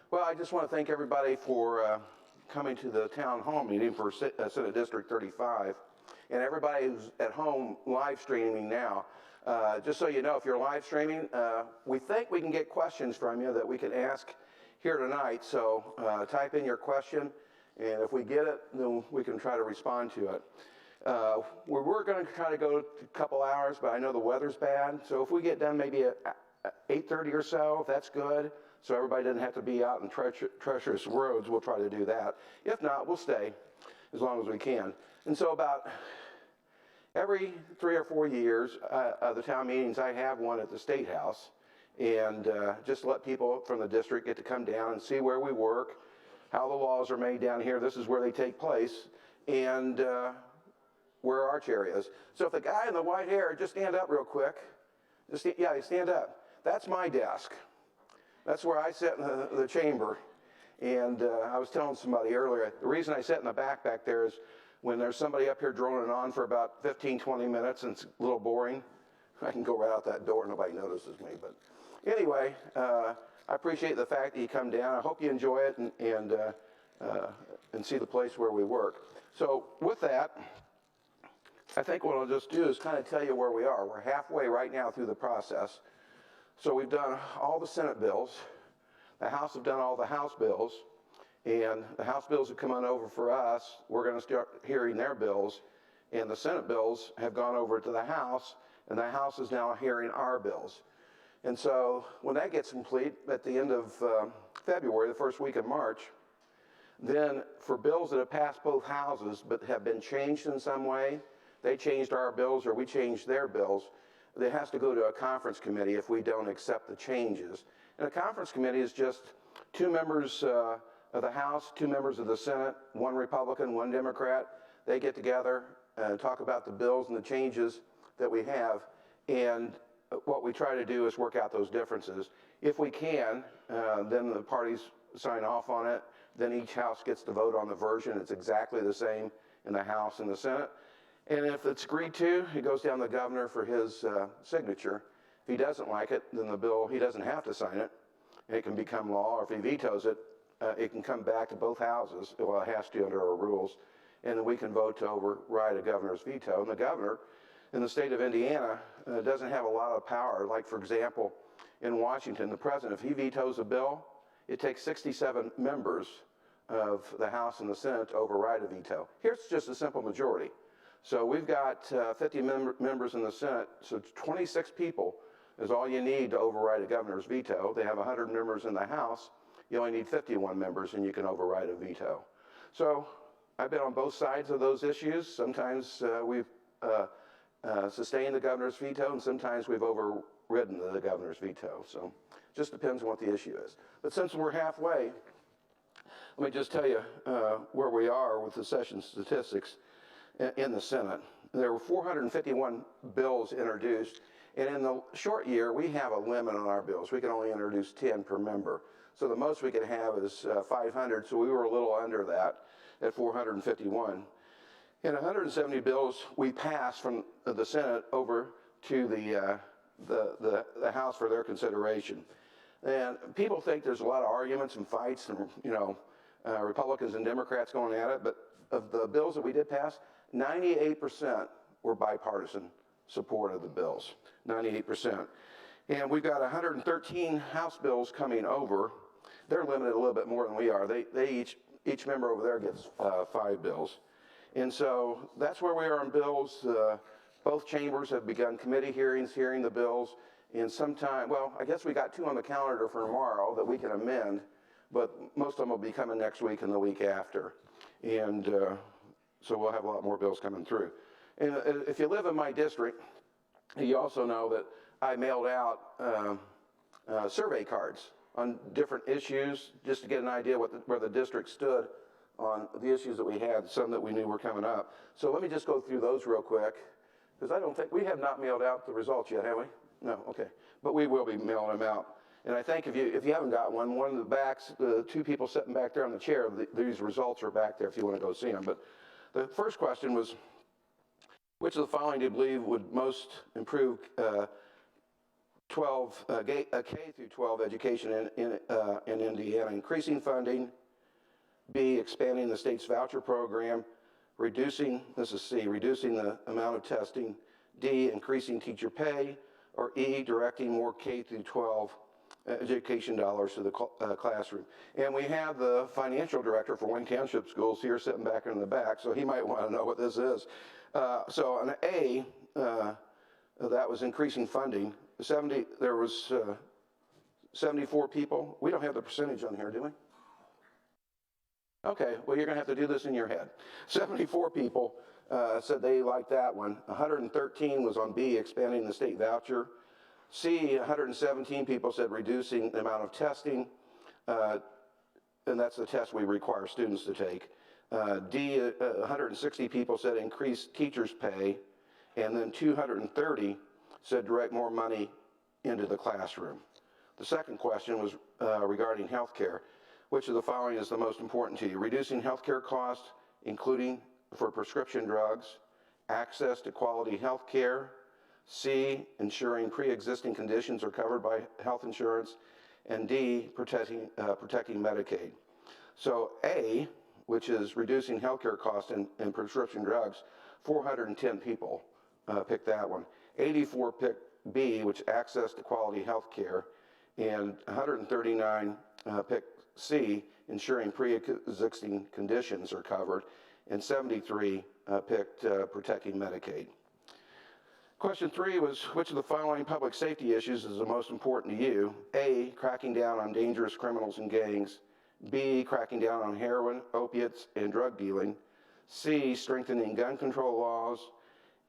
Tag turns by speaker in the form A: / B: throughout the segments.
A: Well, I just want to thank everybody for coming to the town hall meeting for Senate District 35, and everybody who's at home live streaming now. Just so you know, if you're live streaming, we think we can get questions from you that we can ask here tonight. So type in your question, and if we get it, then we can try to respond to it. We were going to try to go a couple hours, but I know the weather's bad. So if we get done maybe at 8:30 or so, that's good. So everybody doesn't have to be out in treacherous roads. We'll try to do that. If not, we'll stay as long as we can. And so about every 3 or 4 years of the town meetings, I have one at the State House. And just let people from the district get to come down and see where we work, how the laws are made down here. This is where they take place, and where our chair is. So if the guy in the white hair, just stand up real quick. Yeah, stand up. That's my desk. That's where I sit in the chamber. And I was telling somebody earlier, the reason I sit in the back there is when there's somebody up here droning on for about 15, 20 minutes and it's a little boring, I can go right out that door, nobody notices me. But anyway, I appreciate the fact that you come down. I hope you enjoy it and see the place where we work. So with that, I think what I'll just do is kind of tell you where we are. We're halfway right now through the process. So we've done all the Senate bills. The House have done all the House bills. And the House bills have come on over for us. We're going to start hearing their bills. And the Senate bills have gone over to the House. And the House is now hearing our bills. And so when that gets complete at the end of February, the first week of March, then for bills that have passed both houses but have been changed in some way, they changed our bills or we changed their bills, it has to go to a conference committee if we don't accept the changes. And a conference committee is just 2 members of the House, 2 members of the Senate, 1 Republican, 1 Democrat. They get together and talk about the bills and the changes that we have. And what we try to do is work out those differences. If we can, then the parties sign off on it. Then each house gets to vote on the version. It's exactly the same in the House and the Senate. And if it's agreed to, it goes down to the governor for his signature. If he doesn't like it, then the bill, he doesn't have to sign it. It can become law, or if he vetoes it, it can come back to both houses. Well, it has to under our rules. And then we can vote to override a governor's veto. And the governor in the state of Indiana doesn't have a lot of power. Like, for example, in Washington, the president, if he vetoes a bill, it takes 67 members of the House and the Senate to override a veto. Here's just a simple majority. So we've got 50 members in the Senate, so 26 people is all you need to override a governor's veto. They have 100 members in the House. You only need 51 members and you can override a veto. So I've been on both sides of those issues. Sometimes we've sustained the governor's veto, and sometimes we've overridden the governor's veto. So it just depends on what the issue is. But since we're halfway, let me just tell you where we are with the session statistics in the Senate. There were 451 bills introduced, and in the short year, we have a limit on our bills. We can only introduce 10 per member. So the most we could have is 500, so we were a little under that at 451. And 170 bills we passed from the Senate over to the House for their consideration. And people think there's a lot of arguments and fights and, Republicans and Democrats going at it, but of the bills that we did pass, 98% were bipartisan support of the bills, 98%. And we've got 113 House bills coming over. They're limited a little bit more than we are. They each member over there gets 5 bills. And so that's where we are on bills. Both chambers have begun committee hearings, hearing the bills. And sometime, well, I guess we got 2 on the calendar for tomorrow that we can amend, but most of them will be coming next week and the week after. And so we'll have a lot more bills coming through. And if you live in my district, you also know that I mailed out survey cards on different issues just to get an idea where the district stood on the issues that we had, some that we knew were coming up. So let me just go through those real quick, because I don't think, we have not mailed out the results yet, have we? No, okay. But we will be mailing them out. And I think if you haven't got one of the backs, the 2 people sitting back there on the chair, these results are back there if you want to go see them. But the first question was, which of the following do you believe would most improve K through 12 education in Indiana, increasing funding. B, expanding the state's voucher program, reducing, this is C, reducing the amount of testing. D, increasing teacher pay. Or E, directing more K through 12 education dollars to the classroom. And we have the financial director for Wayne Township Schools here sitting back in the back, so he might want to know what this is. So an A, that was increasing funding. There was 74 people. We don't have the percentage on here, do we? Okay, well, you're going to have to do this in your head. 74 people said they liked that one. 113 was on B, expanding the state voucher. C, 117 people said reducing the amount of testing, and that's the test we require students to take. D, 160 people said increase teachers' pay, and then 230 said direct more money into the classroom. The second question was regarding health care. Which of the following is the most important to you? Reducing healthcare costs, including for prescription drugs, access to quality health care. C, ensuring pre-existing conditions are covered by health insurance. And D, protecting Medicaid. So A, which is reducing healthcare costs and prescription drugs, 410 people picked that one. 84 picked B, which access to quality health care, and 139 picked C, ensuring pre-existing conditions are covered, and 73 picked protecting Medicaid. Question 3 was, which of the following public safety issues is the most important to you? A, cracking down on dangerous criminals and gangs. B, cracking down on heroin, opiates, and drug dealing. C, strengthening gun control laws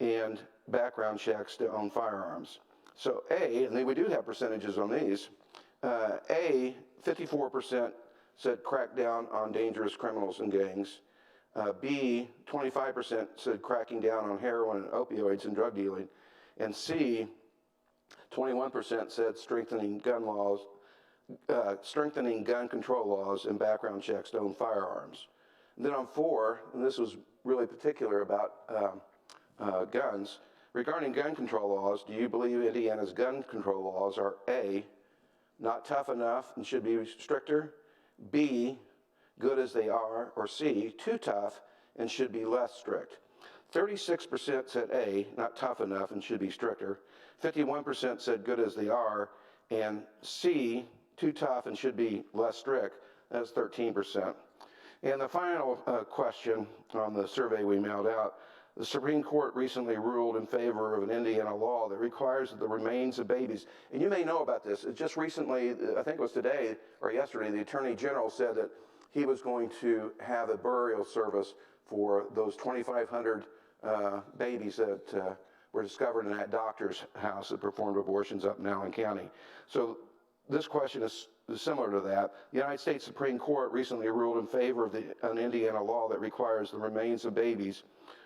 A: and background checks to own firearms. So A, and we do have percentages on these, A, 54% said crack down on dangerous criminals and gangs. B, 25% said cracking down on heroin and opioids and drug dealing. And C, 21% said strengthening gun control laws and background checks to own firearms. And then on 4, and this was really particular about guns, regarding gun control laws, do you believe Indiana's gun control laws are A, not tough enough and should be stricter, B, good as they are, or C, too tough and should be less strict? 36% said A, not tough enough and should be stricter. 51% said good as they are, and C, too tough and should be less strict. That's 13%. And the final question on the survey we mailed out, the Supreme Court recently ruled in favor of an Indiana law that requires that the remains of babies, and you may know about this, just recently, I think it was today or yesterday, the Attorney General said that he was going to have a burial service for those 2,500 babies that were discovered in that doctor's house that performed abortions up in Allen County. So this question is similar to that. The United States Supreme Court recently ruled in favor of an Indiana law that requires the remains of babies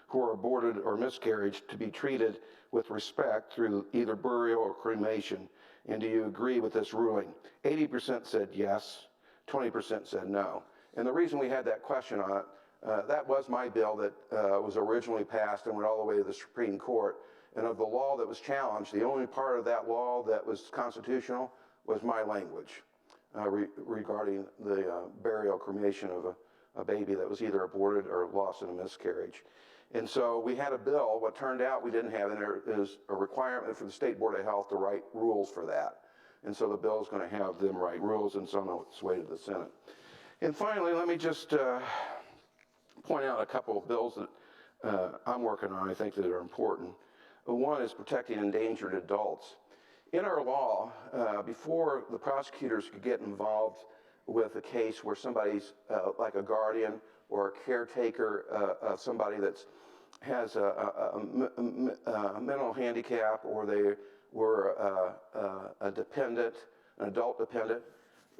A: who are aborted or miscarried to be treated with respect through either burial or cremation. And do you agree with this ruling? 80% said yes, 20% said no. And the reason we had that question on it, that was my bill that was originally passed and went all the way to the Supreme Court. And of the law that was challenged, the only part of that law that was constitutional was my language regarding the burial cremation of a baby that was either aborted or lost in a miscarriage. And so we had a bill. What turned out we didn't have in there is a requirement for the State Board of Health to write rules for that. And so the bill is going to have them write rules, and so on its way to the Senate. And finally, let me just point out a couple of bills that I'm working on, I think, that are important. One is protecting endangered adults. In our law, before the prosecutors could get involved with a case where somebody's like a guardian or a caretaker of somebody that has a mental handicap, or they were a dependent, an adult dependent,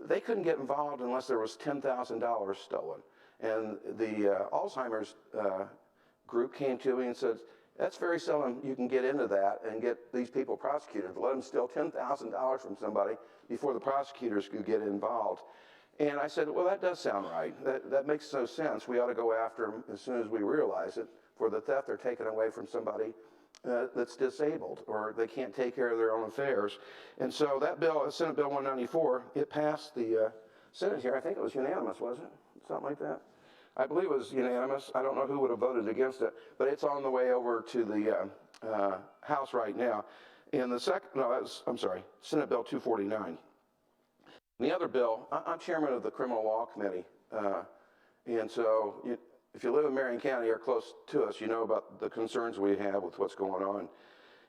A: they couldn't get involved unless there was $10,000 stolen. And the Alzheimer's group came to me and said, that's very seldom you can get into that and get these people prosecuted. Let them steal $10,000 from somebody before the prosecutors could get involved. And I said, well, that does sound right. That makes no sense. We ought to go after them as soon as we realize it. For the theft they're taken away from somebody that's disabled or they can't take care of their own affairs. And so that bill, Senate Bill 194, it passed the Senate here. I think it was unanimous, wasn't it? Something like that. I believe it was unanimous. I don't know who would have voted against it, but it's on the way over to the House right now. And the second, no, I'm sorry, Senate Bill 249. And the other bill, I'm chairman of the Criminal Law Committee. And so if you live in Marion County or close to us, you know about the concerns we have with what's going on.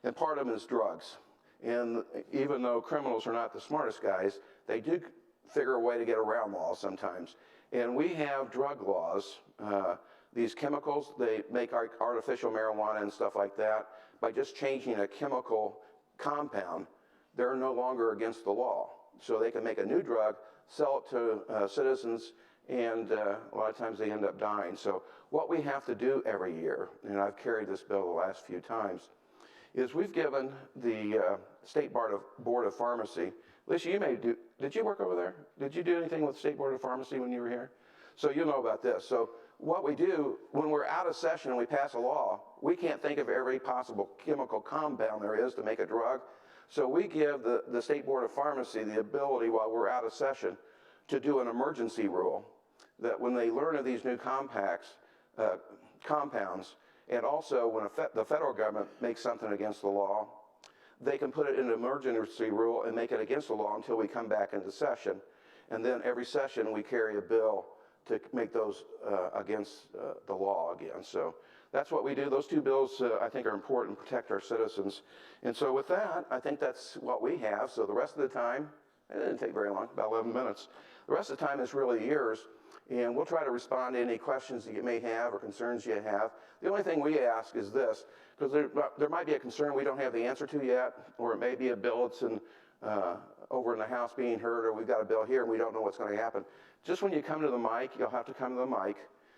A: And part of them is drugs. And even though criminals are not the smartest guys, they do figure a way to get around laws sometimes. And we have drug laws, these chemicals, they make artificial marijuana and stuff like that. By just changing a chemical compound, they're no longer against the law. So they can make a new drug, sell it to citizens, and a lot of times they end up dying. So what we have to do every year, and I've carried this bill the last few times, is we've given the State Board of Pharmacy, Alicia, you may do, did you work over there? Did you do anything with the State Board of Pharmacy when you were here? So you know about this. So what we do, when we're out of session and we pass a law, we can't think of every possible chemical compound there is to make a drug. So we give the State Board of Pharmacy the ability while we're out of session to do an emergency rule that when they learn of these new compounds, and also when the federal government makes something against the law, they can put it in an emergency rule and make it against the law until we come back into session. And then every session we carry a bill to make those against the law again. So that's what we do. Those two bills I think are important, protect our citizens. And so with that, I think that's what we have. So the rest of the time, it didn't take very long, about 11 minutes. The rest of the time is really yours. And we'll try to respond to any questions that you may have or concerns you have. The only thing we ask is this, because there might be a concern we don't have the answer to yet, or it may be a bill that's over in the House being heard, or we've got a bill here and we don't know what's going to happen. Just when you come to the mic, you'll have to come to the mic.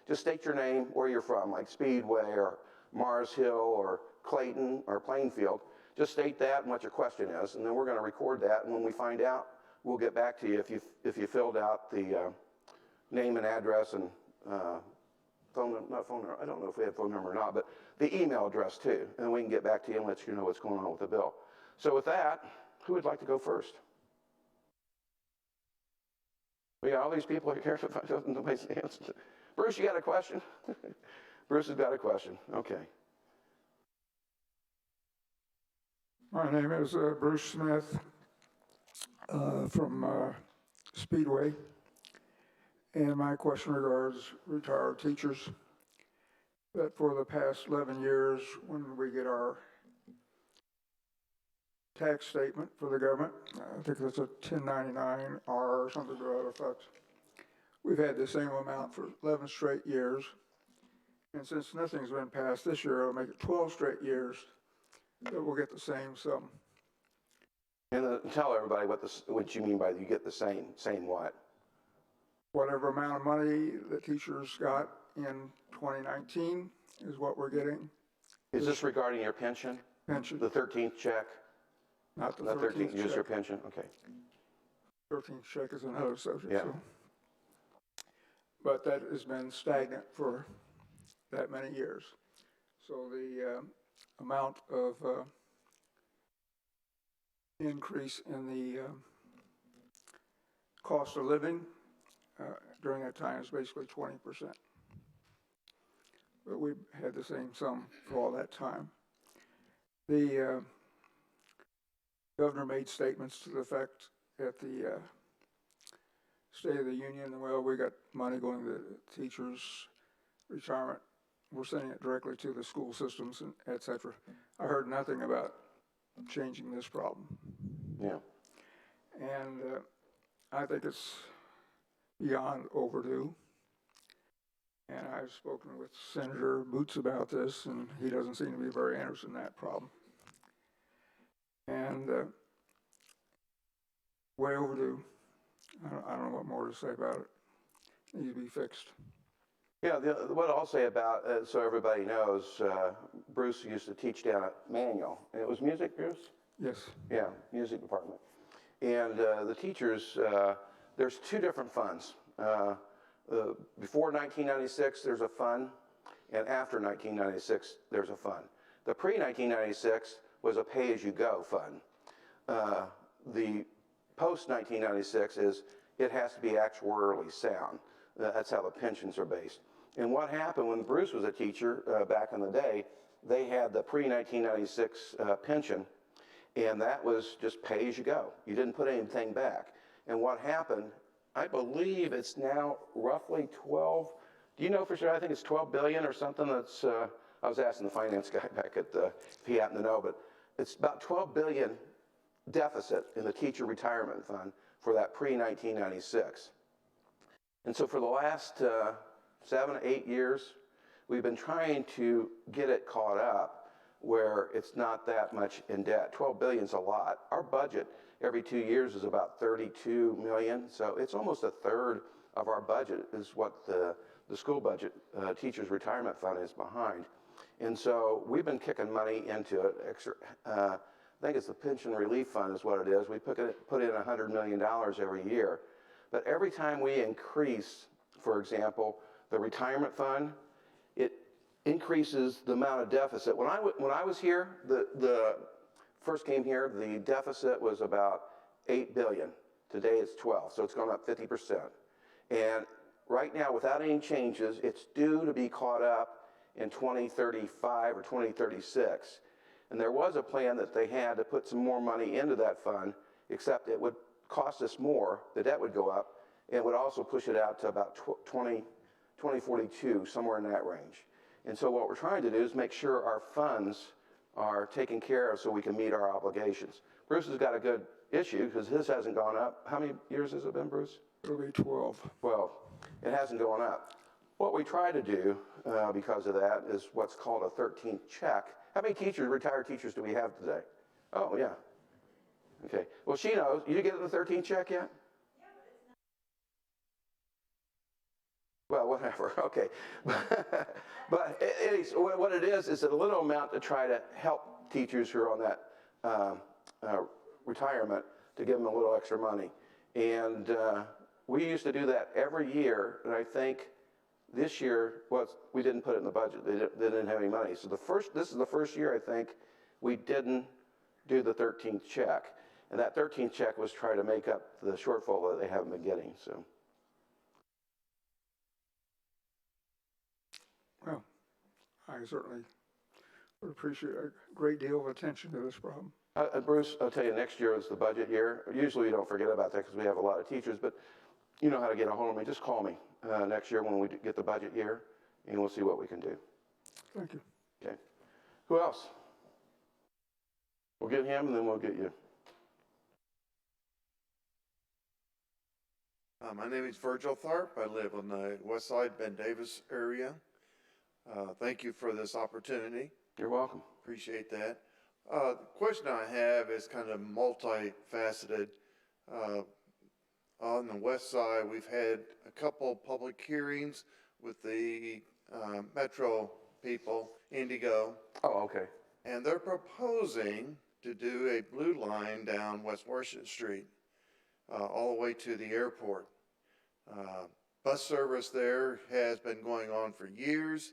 A: Just state your name, where you're from, like Speedway or Mars Hill or Clayton or Plainfield. Just state that and what your question is, and then we're going to record that. And when we find out, we'll get back to you if you filled out the name and address and not phone number. I don't know if we have phone number or not, but the email address too, and we can get back to you and let you know what's going on with the bill. So with that, who would like to go first? We got all these people here, nobody's answered. Bruce, you got a question? Bruce has got a question. Okay.
B: My name is Bruce Smith from Speedway, and my question regards retired teachers. That for the past 11 years, when we get our tax statement for the government, I think it's a 1099-R or something to that effect, we've had the same amount for 11 straight years. And since nothing's been passed this year, it'll make it 12 straight years that we'll get the same sum.
A: And tell everybody what you mean by you get the same what?
B: Whatever amount of money the teachers got in 2019 is what we're getting.
A: Is this regarding your pension?
B: Pension.
A: The 13th check?
B: Not the 13th check.
A: Just your pension? Okay.
B: 13th check is another subject.
A: Yeah.
B: So. But that has been stagnant for that many years. So the amount of increase in the cost of living during that time is basically 20%. But we've had the same sum for all that time. The governor made statements to the effect at the State of the Union, well, we got money going to the teachers' retirement. We're sending it directly to the school systems, and et cetera. I heard nothing about changing this problem.
A: Yeah.
B: And I think it's beyond overdue. And I've spoken with Senator Boots about this, and he doesn't seem to be very interested in that problem. And way overdue. I don't know what more to say about it. It needs to be fixed.
A: Yeah, what I'll say about it, so everybody knows, Bruce used to teach down at Manual. And it was music, Bruce?
B: Yes.
A: Yeah, music department. And the teachers, there's two different funds. Before 1996, there's a fund, and after 1996, there's a fund. The pre-1996 was a pay-as-you-go fund. The post-1996 is it has to be actuarially sound. That's how the pensions are based. And what happened when Bruce was a teacher back in the day, they had the pre-1996 pension, and that was just pay as you go. You didn't put anything back. And what happened, I believe it's now roughly 12, do you know for sure? I think it's 12 billion or something. That's, I was asking the finance guy back at the, if he happened to know, but it's about 12 billion deficit in the teacher retirement fund for that pre-1996. And so for the last 7, 8 years, we've been trying to get it caught up where it's not that much in debt. 12 billion is a lot. Our budget every 2 years is about 32 million. So it's almost a third of our budget is what the school budget, teachers retirement fund is behind. And so we've been kicking money into it. I think it's the pension relief fund is what it is. We put in $100 million every year. But every time we increase, for example, the retirement fund, it increases the amount of deficit. When I was here, the first came here, the deficit was about 8 billion. Today it's 12, so it's gone up 50%. And right now, without any changes, it's due to be caught up in 2035 or 2036. And there was a plan that they had to put some more money into that fund, except it would cost us more, the debt would go up, and it would also push it out to about 2042, somewhere in that range. And so what we're trying to do is make sure our funds are taken care of so we can meet our obligations. Bruce has got a good issue because his hasn't gone up. How many years has it been, Bruce?
B: It'll be 12.
A: Well, it hasn't gone up. What we try to do because of that is what's called a 13th check. How many teachers, retired teachers, do we have today? Oh, yeah. Okay. Well, she knows. You get the 13th check yet? Yeah, but it's not. Well, whatever. Okay. But what it is a little amount to try to help teachers who are on that retirement to give them a little extra money. And we used to do that every year, and I think this year, we didn't put it in the budget. They didn't have any money. So this is the first year, I think, we didn't do the 13th check. And that 13th check was try to make up the shortfall that they haven't been getting. So,
B: well, I certainly would appreciate a great deal of attention to this problem.
A: Bruce, I'll tell you, next year is the budget year. Usually we don't forget about that because we have a lot of teachers, but you know how to get a hold of me. Just call me next year when we get the budget year, and we'll see what we can do.
B: Thank you.
A: Okay. Who else? We'll get him, and then we'll get you.
C: My name is Virgil Tharp. I live on the west side, Ben Davis area. Thank you for this opportunity.
A: You're welcome.
C: Appreciate that. The question I have is kind of multifaceted. On the west side, we've had a couple public hearings with the Metro people, Indigo.
A: Oh, okay.
C: And they're proposing to do a blue line down West Washington Street, all the way to the airport. Bus service there has been going on for years,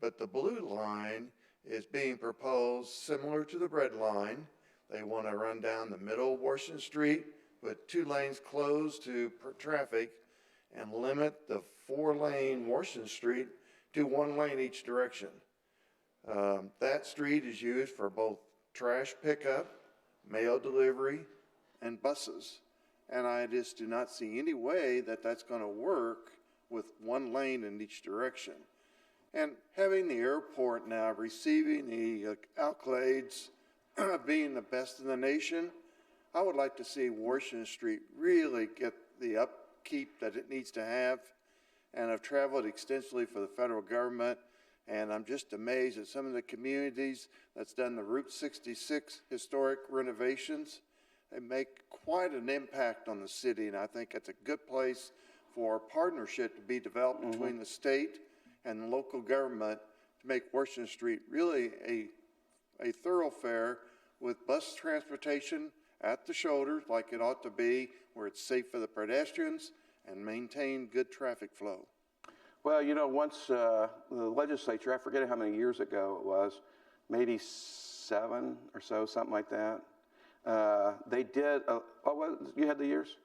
C: but the blue line is being proposed similar to the red line. They want to run down the middle of Washington Street with 2 lanes closed to traffic and limit the 4-lane Washington Street to 1 lane each direction. That street is used for both trash pickup, mail delivery, and buses. And I just do not see any way that that's going to work with 1 lane in each direction. And having the airport now receiving the accolades of being the best in the nation, I would like to see Washington Street really get the upkeep that it needs to have. And I've traveled extensively for the federal government, and I'm just amazed at some of the communities that's done the Route 66 historic renovations. They make quite an impact on the city, and I think it's a good place for a partnership to be developed between the state and the local government to make Washington Street really a thoroughfare with bus transportation at the shoulders like it ought to be, where it's safe for the pedestrians and maintain good traffic flow.
A: Well, you know, once the legislature, I forget how many years ago it was, maybe 7 or so, something like that. They did, you had the years?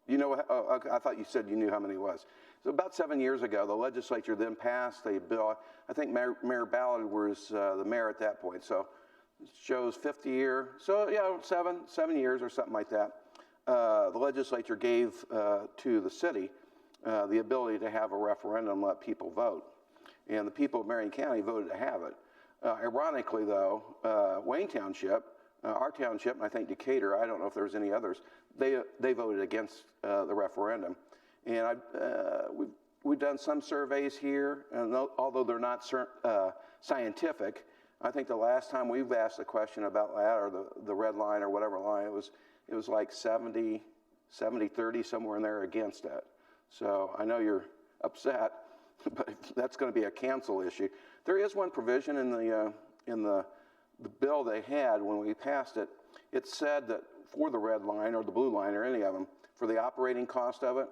A: You know, okay, I thought you said you knew how many it was. So about 7 years ago, the legislature then passed a bill. I think Mayor Ballard was the mayor at that point. So it shows 50 year. So yeah, 7 years or something like that. The legislature gave to the city the ability to have a referendum, let people vote. And the people of Marion County voted to have it. Ironically, though, Wayne Township, our township, and I think Decatur, I don't know if there's any others, they voted against the referendum. And we've done some surveys here, and although they're not scientific, I think the last time we've asked a question about that, or the red line or whatever line, it was like 70, 30, somewhere in there against it. So I know you're upset, but that's going to be a cancel issue. There is one provision in the bill they had when we passed it. It said that for the red line or the blue line or any of them, for the operating cost of it,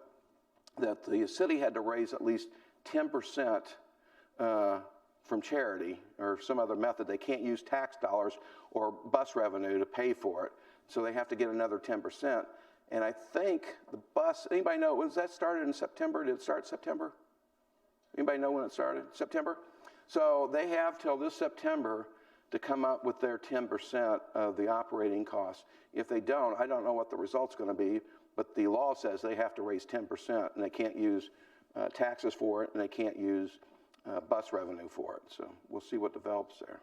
A: that the city had to raise at least 10% from charity or some other method. They can't use tax dollars or bus revenue to pay for it. So they have to get another 10%. And I think the bus, anybody know, was that started in September? Did it start September? Anybody know when it started? September? So they have till this September to come up with their 10% of the operating costs. If they don't, I don't know what the result's going to be, but the law says they have to raise 10%, and they can't use taxes for it, and they can't use bus revenue for it. So we'll see what develops there.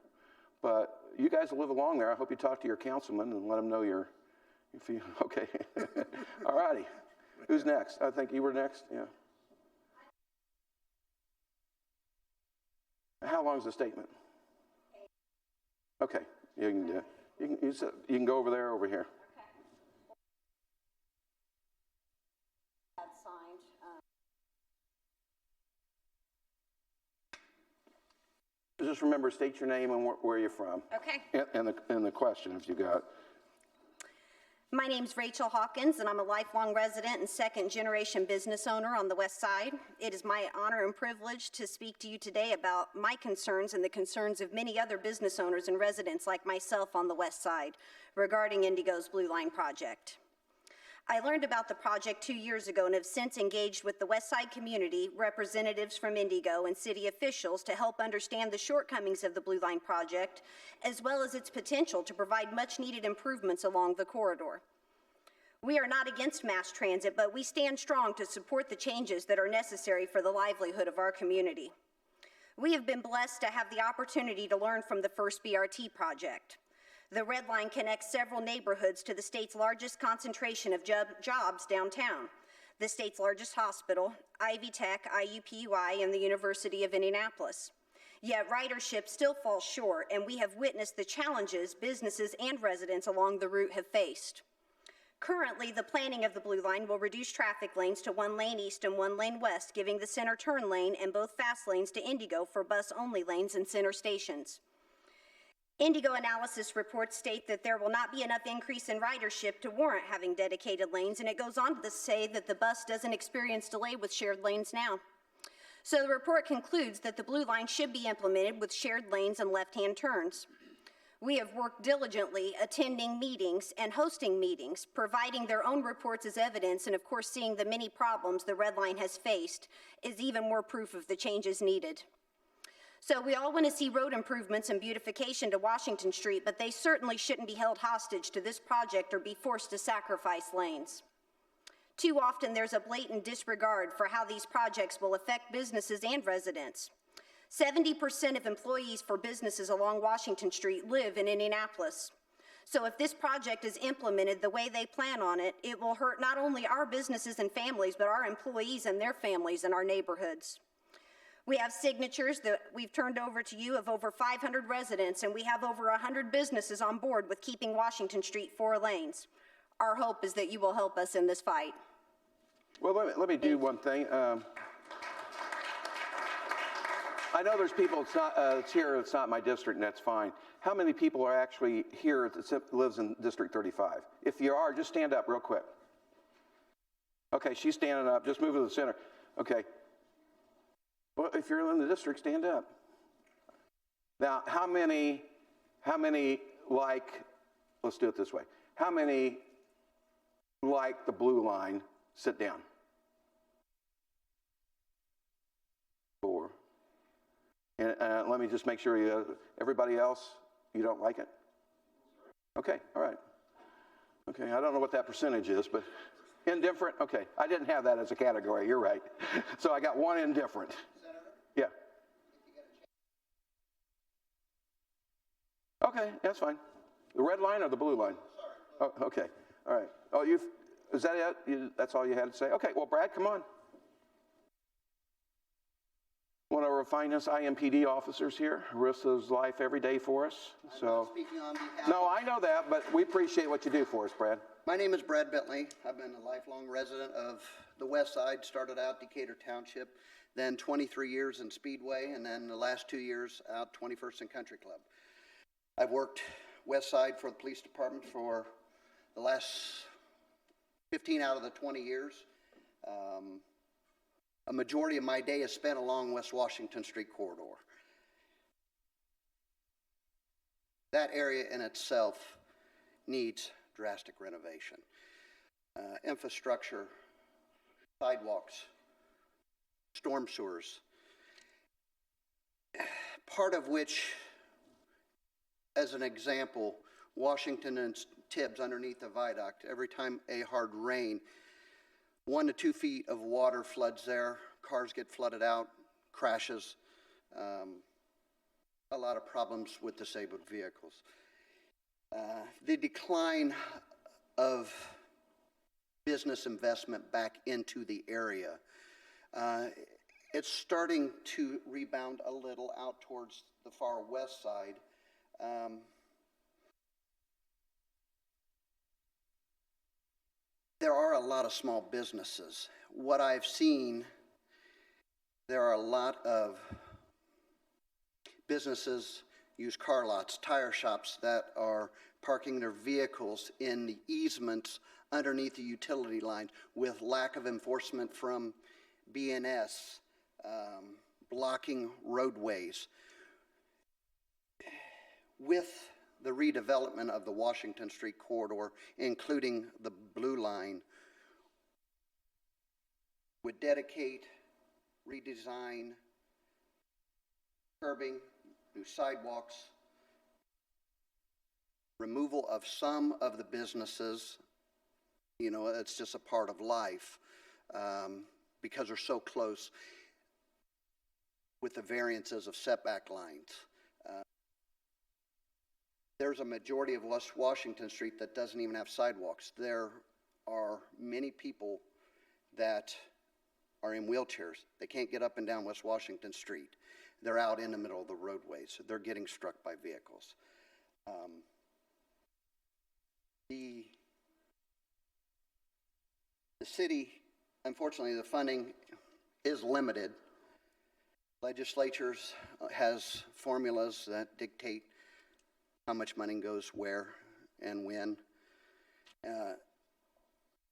A: But you guys live along there. I hope you talk to your councilman and let them know you're okay. All righty. Who's next? I think you were next. Yeah. How long is the statement? Okay. You can go over there, over here. Just remember, state your name and where you're from.
D: Okay.
A: And the question, if you got.
D: My name's Rachel Hawkins, and I'm a lifelong resident and second-generation business owner on the West Side. It is my honor and privilege to speak to you today about my concerns and the concerns of many other business owners and residents like myself on the West Side regarding Indigo's Blue Line project. I learned about the project 2 years ago and have since engaged with the West Side community, representatives from Indigo, and city officials to help understand the shortcomings of the Blue Line project, as well as its potential to provide much-needed improvements along the corridor. We are not against mass transit, but we stand strong to support the changes that are necessary for the livelihood of our community. We have been blessed to have the opportunity to learn from the first BRT project. The Red Line connects several neighborhoods to the state's largest concentration of jobs downtown, the state's largest hospital, Ivy Tech, IUPUI, and the University of Indianapolis. Yet ridership still falls short, and we have witnessed the challenges businesses and residents along the route have faced. Currently, the planning of the Blue Line will reduce traffic lanes to 1 lane east and 1 lane west, giving the center turn lane and both fast lanes to Indigo for bus-only lanes and center stations. Indigo analysis reports state that there will not be enough increase in ridership to warrant having dedicated lanes, and it goes on to say that the bus doesn't experience delay with shared lanes now. So the report concludes that the Blue Line should be implemented with shared lanes and left-hand turns. We have worked diligently attending meetings and hosting meetings, providing their own reports as evidence, and of course seeing the many problems the Red Line has faced is even more proof of the changes needed. So we all want to see road improvements and beautification to Washington Street, but they certainly shouldn't be held hostage to this project or be forced to sacrifice lanes. Too often there's a blatant disregard for how these projects will affect businesses and residents. 70% of employees for businesses along Washington Street live in Indianapolis. So if this project is implemented the way they plan on it, it will hurt not only our businesses and families, but our employees and their families in our neighborhoods. We have signatures that we've turned over to you of over 500 residents, and we have over 100 businesses on board with keeping Washington Street 4 lanes. Our hope is that you will help us in this fight.
A: Well, let me do one thing. I know there's people that's here that's not my district, and that's fine. How many people are actually here that lives in District 35? If you are, just stand up real quick. Okay, she's standing up. Just move to the center. Okay. Well, if you're in the district, stand up. Now, how many like, let's do it this way. How many like the blue line sit down? 4. And let me just make sure everybody else, you don't like it? Okay, all right. Okay, I don't know what that percentage is, but indifferent? Okay, I didn't have that as a category, you're right. So I got 1 indifferent. Yeah. Okay, that's fine. The red line or the blue line? Oh, okay, all right. Oh, is that it? That's all you had to say? Okay, well, Brad, come on. One of our finest IMPD officers here, risks his life every day for us.
E: I'm not speaking on behalf
A: No, I know that, but we appreciate what you do for us, Brad.
E: My name is Brad Bentley. I've been a lifelong resident of the West Side, started out Decatur Township, then 23 years in Speedway, and then the last 2 years out 21st and Country Club. I've worked West Side for the police department for the last 15 out of the 20 years. A majority of my day is spent along West Washington Street corridor. That area in itself needs drastic renovation. Infrastructure, sidewalks, storm sewers, part of which, as an example, Washington and Tibbs underneath the viaduct, every time a hard rain, 1 to 2 feet of water floods there, cars get flooded out, crashes, a lot of problems with disabled vehicles. The decline of business investment back into the area, it's starting to rebound a little out towards the far west side. There are a lot of small businesses. What I've seen, there are a lot of businesses, used car lots, tire shops that are parking their vehicles in the easements underneath the utility line with lack of enforcement from BNS, blocking roadways. With the redevelopment of the Washington Street corridor, including the blue line, would dedicate, redesign, curbing, new sidewalks, removal of some of the businesses. You know, it's just a part of life because they're so close with the variances of setback lines. There's a majority of West Washington Street that doesn't even have sidewalks. There are many people that are in wheelchairs. They can't get up and down West Washington Street. They're out in the middle of the roadways. They're getting struck by vehicles. The city, unfortunately, the funding is limited. Legislatures has formulas that dictate how much money goes where and when,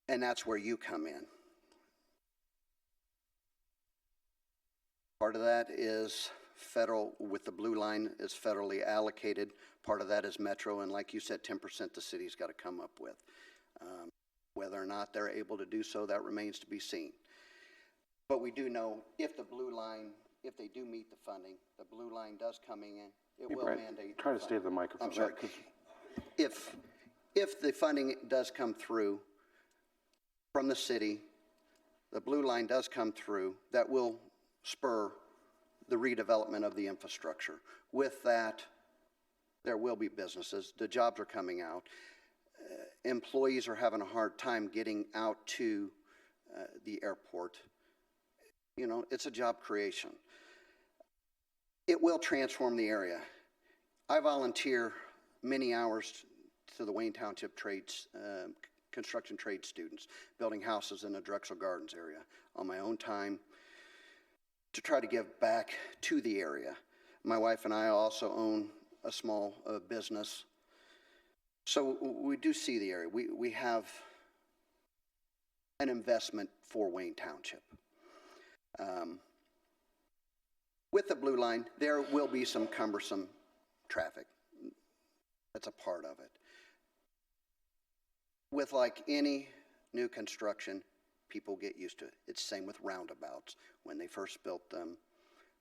E: and that's where you come in. Part of that is federal, with the blue line is federally allocated. Part of that is Metro, and like you said, 10% the city's got to come up with. Whether or not they're able to do so, that remains to be seen. But we do know if the blue line, if they do meet the funding, the blue line does come in, it will mandate.
A: Try to stay to the microphone.
E: I'm sorry. If the funding does come through from the city, the blue line does come through, that will spur the redevelopment of the infrastructure. With that, there will be businesses. The jobs are coming out. Employees are having a hard time getting out to the airport. You know, it's a job creation. It will transform the area. I volunteer many hours to the Wayne Township trades, construction trade students, building houses in the Drexel Gardens area on my own time to try to give back to the area. My wife and I also own a small business. So we do see the area. We have an investment for Wayne Township. With the blue line, there will be some cumbersome traffic. That's a part of it. With like any new construction, people get used to it. It's the same with roundabouts. When they first built them,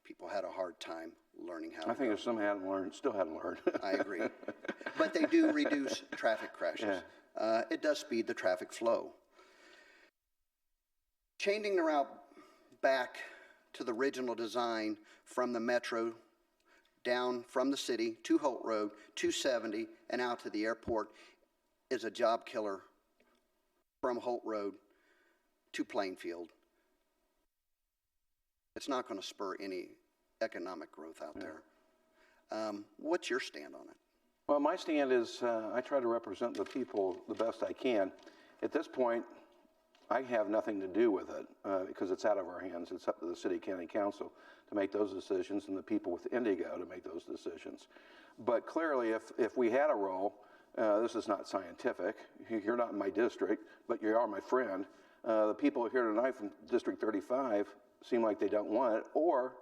E: people had a hard time learning how to
A: I think
E: go.
A: there's some hadn't learned, still hadn't learned.
E: I agree. But they do reduce traffic crashes. It does speed the traffic flow. Changing the route back to the original design from the metro down from the city to Holt Road, 270, and out to the airport is a job killer from Holt Road to Plainfield. It's not going to spur any economic growth out there. What's your stand on it?
A: Well, my stand is I try to represent the people the best I can. At this point, I have nothing to do with it because it's out of our hands. It's up to the city county council to make those decisions and the people with Indigo to make those decisions. But clearly, if we had a role, this is not scientific. You're not in my district, but you are my friend. The people here tonight from District 35 seem like they don't want it, or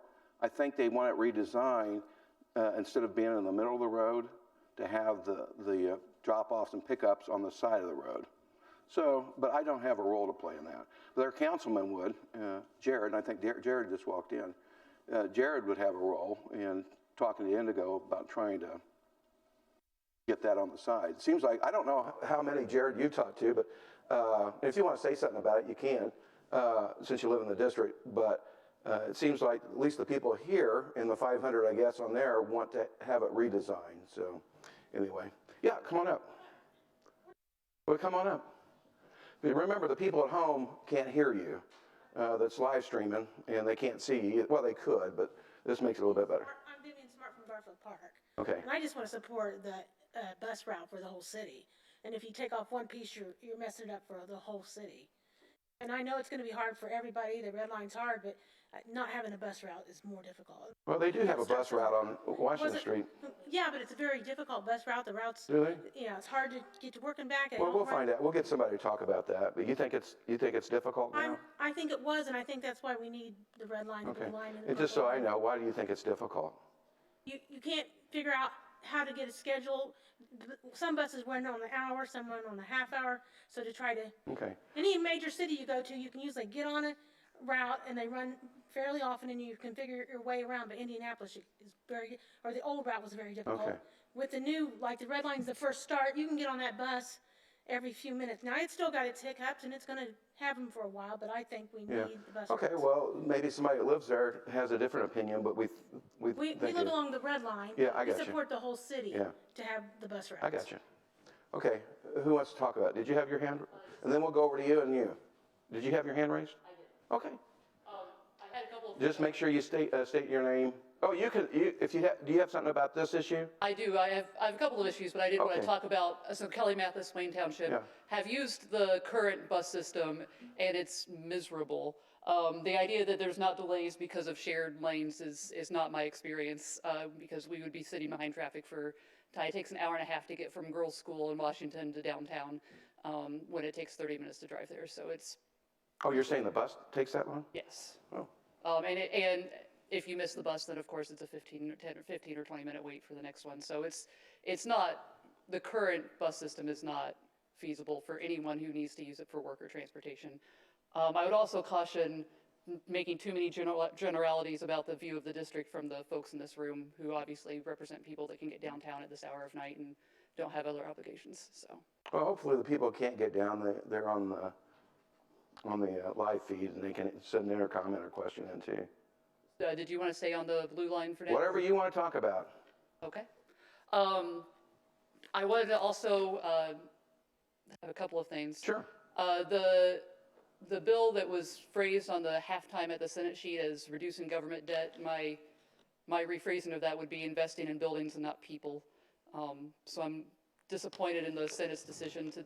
A: I think they want it redesigned instead of being in the middle of the road to have the drop-offs and pickups on the side of the road. So, but I don't have a role to play in that. But their councilman would, Jared, and I think Jared just walked in. Jared would have a role in talking to Indigo about trying to get that on the side. It seems like, I don't know how many, Jared, you talked to, but if you want to say something about it, you can, since you live in the district. But it seems like at least the people here in the 500, I guess, on there want to have it redesigned. So anyway, yeah, come on up. Well, come on up. But remember, the people at home can't hear you. That's live streaming, and they can't see you. Well, they could, but this makes it a little bit better.
F: I'm Vivian Smart from Garfield Park.
A: Okay.
F: And I just want to support the bus route for the whole city. And if you take off one piece, you're messing it up for the whole city. And I know it's going to be hard for everybody. The red line's hard, but not having a bus route is more difficult.
A: Well, they do have a bus route on Washington Street.
F: Yeah, but it's a very difficult bus route. The routes,
A: Do they?
F: yeah, it's hard to get to work and back.
A: Well, we'll find out. We'll get somebody to talk about that. But you think it's difficult now?
F: I think it was, and I think that's why we need the red line, the
A: Okay.
F: blue line. And the
A: And just so
F: purple
A: I
F: line.
A: know, why do you think it's difficult?
F: You can't figure out how to get a schedule. Some buses run on the hour, some run on the half hour. So to try to,
A: Okay.
F: any major city you go to, you can usually get on a route and they run fairly often and you can figure your way around. But Indianapolis is or the old route was very difficult.
A: Okay.
F: With the new, like the red line's the first start, you can get on that bus every few minutes. Now it's still got its hiccups and it's going to have them for a while, but I think we
A: Yeah.
F: need the bus
A: Okay.
F: routes.
A: Well, maybe somebody that lives there has a different opinion, but we
F: We
A: think
F: live along the red line.
A: Yeah, I got
F: We
A: you.
F: support the whole city
A: Yeah.
F: to have the bus routes.
A: I got you. Okay. Who wants to talk about it? Did you have your hand? And then we'll go over to you and you. Did you have your hand raised? I did. Okay.
G: I had a couple of.
A: Just make sure you state your name. Oh, you can. If you have, do you have something about this issue?
G: I do. I have a couple of issues, but I did want
A: Okay.
G: to talk about, so Kelly Mathis, Wayne Township,
A: Yeah.
G: have used the current bus system, and it's miserable. The idea that there's not delays because of shared lanes is not my experience, because we would be sitting behind traffic it takes an hour and a half to get from girls' school in Washington to downtown, when it takes 30 minutes to drive there. So it's,
A: Oh, you're saying the bus takes that long?
G: yes.
A: Oh.
G: And if you miss the bus, then of course it's a 15 or 20 minute wait for the next one. So it's not, the current bus system is not feasible for anyone who needs to use it for work or transportation. I would also caution making too many generalities about the view of the district from the folks in this room who obviously represent people that can get downtown at this hour of night and don't have other obligations, so.
A: Well, hopefully the people can't get down. They're on the live feed and they can send in or comment or question in too.
G: Did you want to stay on the blue line for now?
A: Whatever you want to talk about.
G: Okay. I wanted to also have a couple of things.
A: Sure.
G: The bill that was phrased on the halftime at the Senate sheet as reducing government debt, my rephrasing of that would be investing in buildings and not people. So I'm disappointed in the Senate's decision to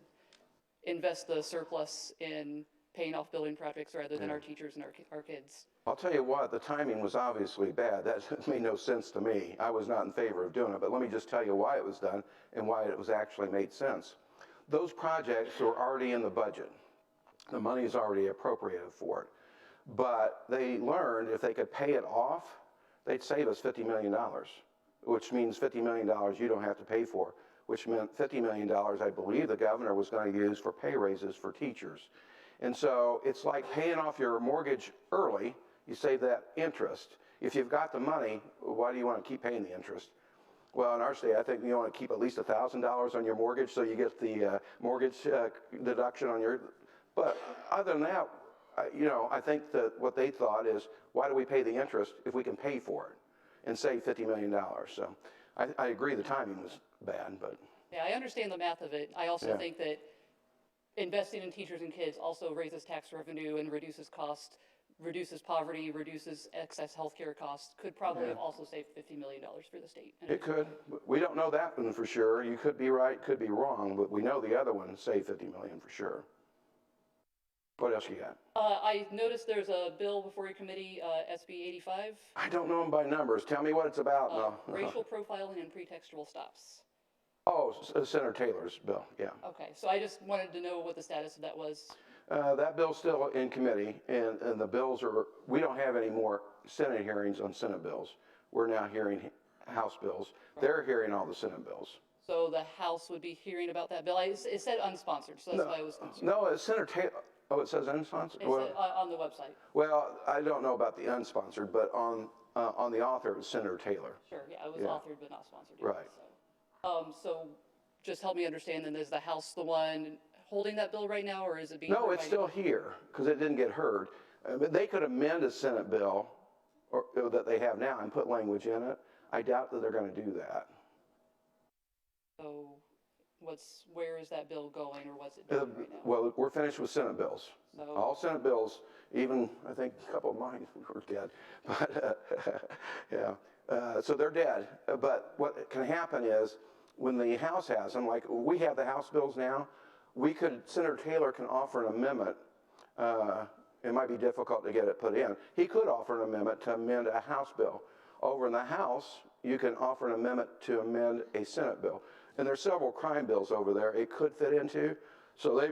G: invest the surplus in paying off building projects rather than our teachers and our kids.
A: I'll tell you what, the timing was obviously bad. That made no sense to me. I was not in favor of doing it, but let me just tell you why it was done and why it was actually made sense. Those projects were already in the budget. The money is already appropriated for it. But they learned if they could pay it off, they'd save us $50 million. which means $50 million you don't have to pay for, which meant $50 million, I believe the governor was going to use for pay raises for teachers. And so it's like paying off your mortgage early, you save that interest. If you've got the money, why do you want to keep paying the interest? Well, in our state, I think you want to keep at least $1,000 on your mortgage so you get the mortgage deduction on your, but other than that, I think that what they thought is, why do we pay the interest if we can pay for it and save $50 million? So I agree the timing was bad, but.
G: Yeah, I understand the math of it. I also
A: Yeah.
G: think that investing in teachers and kids also raises tax revenue and reduces cost, reduces poverty, reduces excess healthcare costs, could probably have also saved $50 million for the state. And
A: It could. We don't know that one for sure. You could be right, could be wrong, but we know the other one saved $50 million for sure. What else you got?
G: I noticed there's a bill before your committee, SB 85,
A: I don't know them by numbers. Tell me what it's about. No.
G: racial profiling and pretextual stops.
A: Oh, Senator Taylor's bill, yeah.
G: Okay, so I just wanted to know what the status of that was.
A: That bill's still in committee, and the bills are, we don't have any more Senate hearings on Senate bills. We're now hearing House bills. They're hearing all the Senate bills.
G: So the House would be hearing about that bill. It said unsponsored, so that's why I was concerned.
A: No, it's Senator Taylor. Oh, it says unsponsored?
G: It
A: Well,
G: said on the website.
A: well, I don't know about the unsponsored, but on the author, it's Senator Taylor.
G: Sure, yeah, it was
A: Yeah.
G: authored but not sponsored. Yet,
A: Right.
G: So just help me understand, then, is the House the one holding that bill right now, or is it being?
A: No,
G: heard
A: it's
G: by-
A: still here, because it didn't get heard. But they could amend a Senate bill or that they have now and put language in it. I doubt that they're going to do that.
G: So where is that bill going, or what's it doing right now?
A: Well, we're finished with Senate bills.
G: So-
A: All Senate bills, even, I think, a couple of mine were dead. But, yeah, so they're dead. But what can happen is, when the House has them, like we have the House bills now, Senator Taylor can offer an amendment. It might be difficult to get it put in. He could offer an amendment to amend a House bill. Over in the House, you can offer an amendment to amend a Senate bill. And there's several crime bills over there it could fit into. So they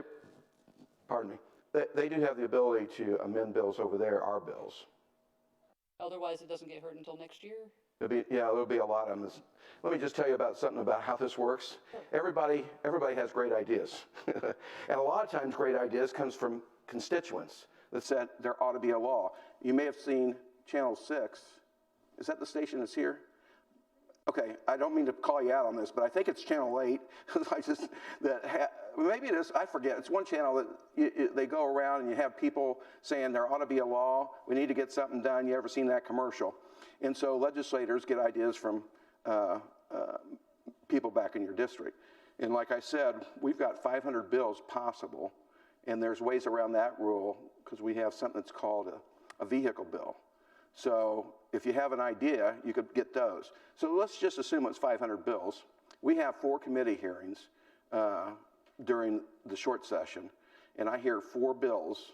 A: do have the ability to amend bills over there, our bills.
G: Otherwise, it doesn't get heard until next year?
A: There'll be a lot of this. Let me just tell you about something about how this works. Everybody has great ideas. And a lot of times great ideas comes from constituents that said there ought to be a law. You may have seen Channel 6. Is that the station that's here? Okay, I don't mean to call you out on this, but I think it's Channel 8. Maybe it is, I forget. It's one channel that they go around and you have people saying there ought to be a law. We need to get something done. You ever seen that commercial? And so legislators get ideas from people back in your district. And like I said, we've got 500 bills possible, and there's ways around that rule because we have something that's called a vehicle bill. So if you have an idea, you could get those. So let's just assume it's 500 bills. We have 4 committee hearings during the short session, and I hear 4 bills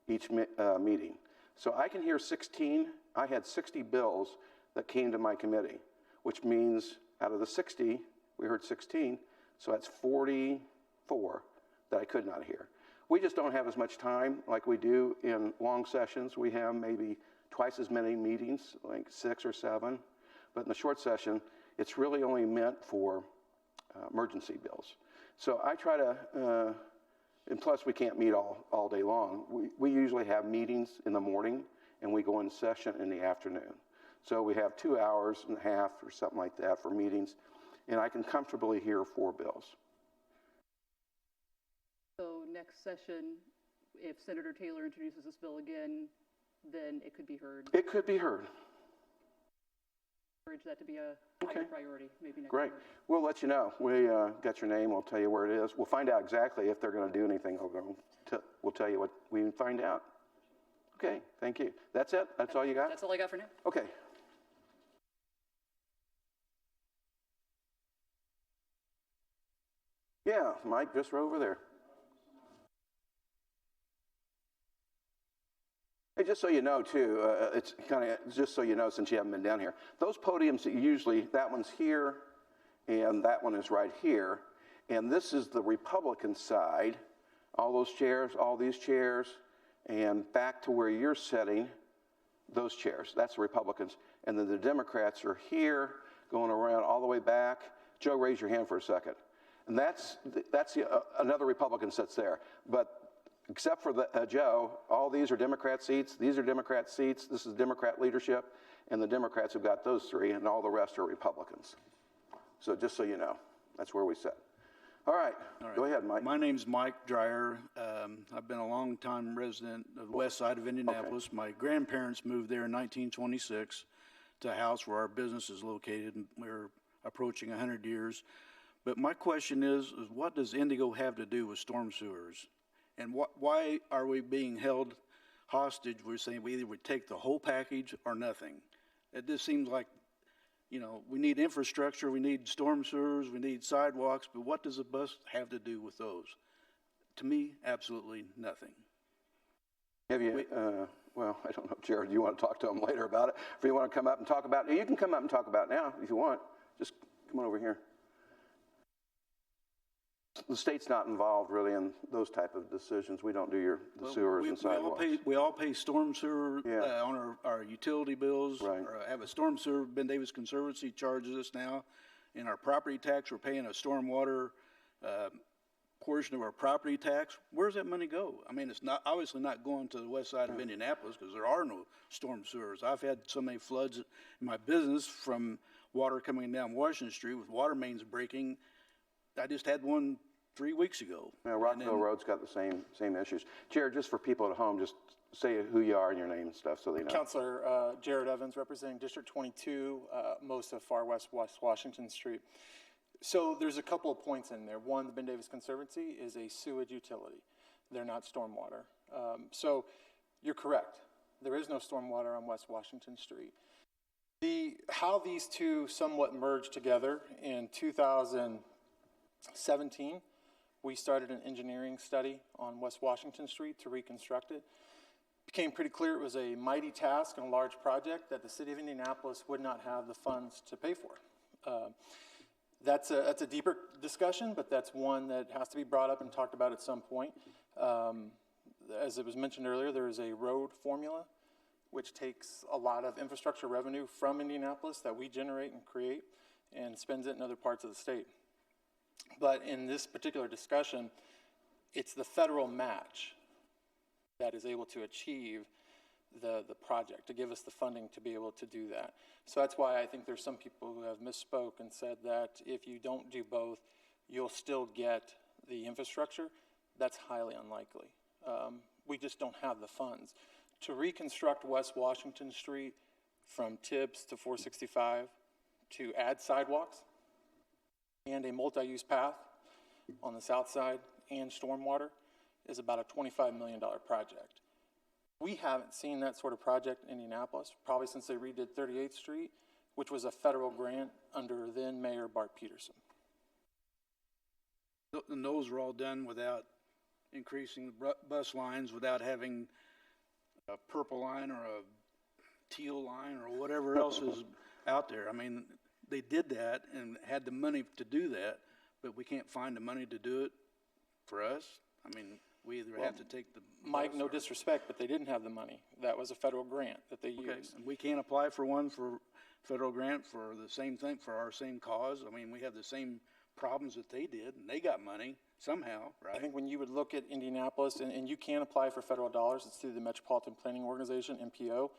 A: each meeting. So I can hear 16. I had 60 bills that came to my committee, which means out of the 60, we heard 16, so that's 44 that I could not hear. We just don't have as much time like we do in long sessions. We have maybe twice as many meetings, like 6 or 7. But in the short session, it's really only meant for emergency bills. So I try to, and plus we can't meet all day long. We usually have meetings in the morning and we go in session in the afternoon. So we have 2 hours and a half or something like that for meetings, and I can comfortably hear 4 bills.
G: So next session, if Senator Taylor introduces this bill again, then it could be heard.
A: It could be heard.
G: Encourage that to be a
A: Okay.
G: higher priority, maybe next
A: Great.
G: year.
A: We'll let you know. We got your name. We'll tell you where it is. We'll find out exactly if they're going to do anything. We'll tell you what we find out. Okay, thank you. That's it? That's all you got?
G: That's all I got for now.
A: Okay. Yeah, Mike, just right over there. Hey, just so you know, too, it's kind of, just so you know, since you haven't been down here, those podiums that usually, that one's here, and that one is right here, and this is the Republican side, all those chairs, all these chairs, and back to where you're sitting, those chairs, that's the Republicans, and then the Democrats are here, going around all the way back. Joe, raise your hand for a second. And that's another Republican sits there. But except for Joe, all these are Democrat seats. These are Democrat seats. This is Democrat leadership. And the Democrats have got those three, and all the rest are Republicans. So just so you know, that's where we sit. All right, go ahead, Mike.
H: My name's Mike Dreyer. I've been a long-time resident of the west side of Indianapolis. My grandparents moved there in 1926 to a house where our business is located, and we're approaching 100 years. But my question is what does Indigo have to do with storm sewers? And why are we being held hostage? We're saying we either would take the whole package or nothing. It just seems like, you know, we need infrastructure, we need storm sewers, we need sidewalks, but what does a bus have to do with those? To me, absolutely nothing.
A: Have you, well, I don't know, Jared, you want to talk to him later about it? If you want to come up and talk about it, you can come up and talk about it now if you want. Just come on over here. The state's not involved really in those type of decisions. We don't do the sewers and sidewalks.
H: We all pay storm sewer
A: Yeah.
H: on our utility bills.
A: Right.
H: Have a storm sewer. Ben Davis Conservancy charges us now. In our property tax, we're paying a stormwater portion of our property tax. Where's that money go? I mean, it's not obviously not going to the west side of Indianapolis because there are no storm sewers. I've had so many floods in my business from water coming down Washington Street with water mains breaking. I just had one 3 weeks ago.
A: Yeah, Rockville Road's got the same issues. Jared, just for people at home, just say who you are and your name and stuff so they know.
I: Councilor Jared Evans, representing District 22, most of far west Washington Street. So there's a couple of points in there. One, the Ben Davis Conservancy is a sewage utility. They're not stormwater. So you're correct. There is no stormwater on West Washington Street. How these two somewhat merged together in 2017, we started an engineering study on West Washington Street to reconstruct it. It became pretty clear it was a mighty task and a large project that the city of Indianapolis would not have the funds to pay for. That's a deeper discussion, but that's one that has to be brought up and talked about at some point. As it was mentioned earlier, there is a road formula which takes a lot of infrastructure revenue from Indianapolis that we generate and create and spends it in other parts of the state. But in this particular discussion, it's the federal match that is able to achieve the project, to give us the funding to be able to do that. So that's why I think there's some people who have misspoke and said that if you don't do both, you'll still get the infrastructure. That's highly unlikely. We just don't have the funds. To reconstruct West Washington Street from Tibbs to 465, to add sidewalks, and a multi-use path on the south side and stormwater is about a $25 million project. We haven't seen that sort of project in Indianapolis probably since they redid 38th Street, which was a federal grant under then Mayor Bart Peterson.
H: And those were all done without increasing the bus lines, without having a purple line or a teal line or whatever else is out there. I mean, they did that and had the money to do that, but we can't find the money to do it for us. I mean, we either have to take the
I: Mike, no disrespect, but they didn't have the money. That was a federal grant that they used.
H: And we can't apply for one for federal grant for the same thing, for our same cause. I mean, we have the same problems that they did, and they got money somehow, right?
I: I think when you would look at Indianapolis, and you can apply for federal dollars, it's through the Metropolitan Planning Organization, MPO,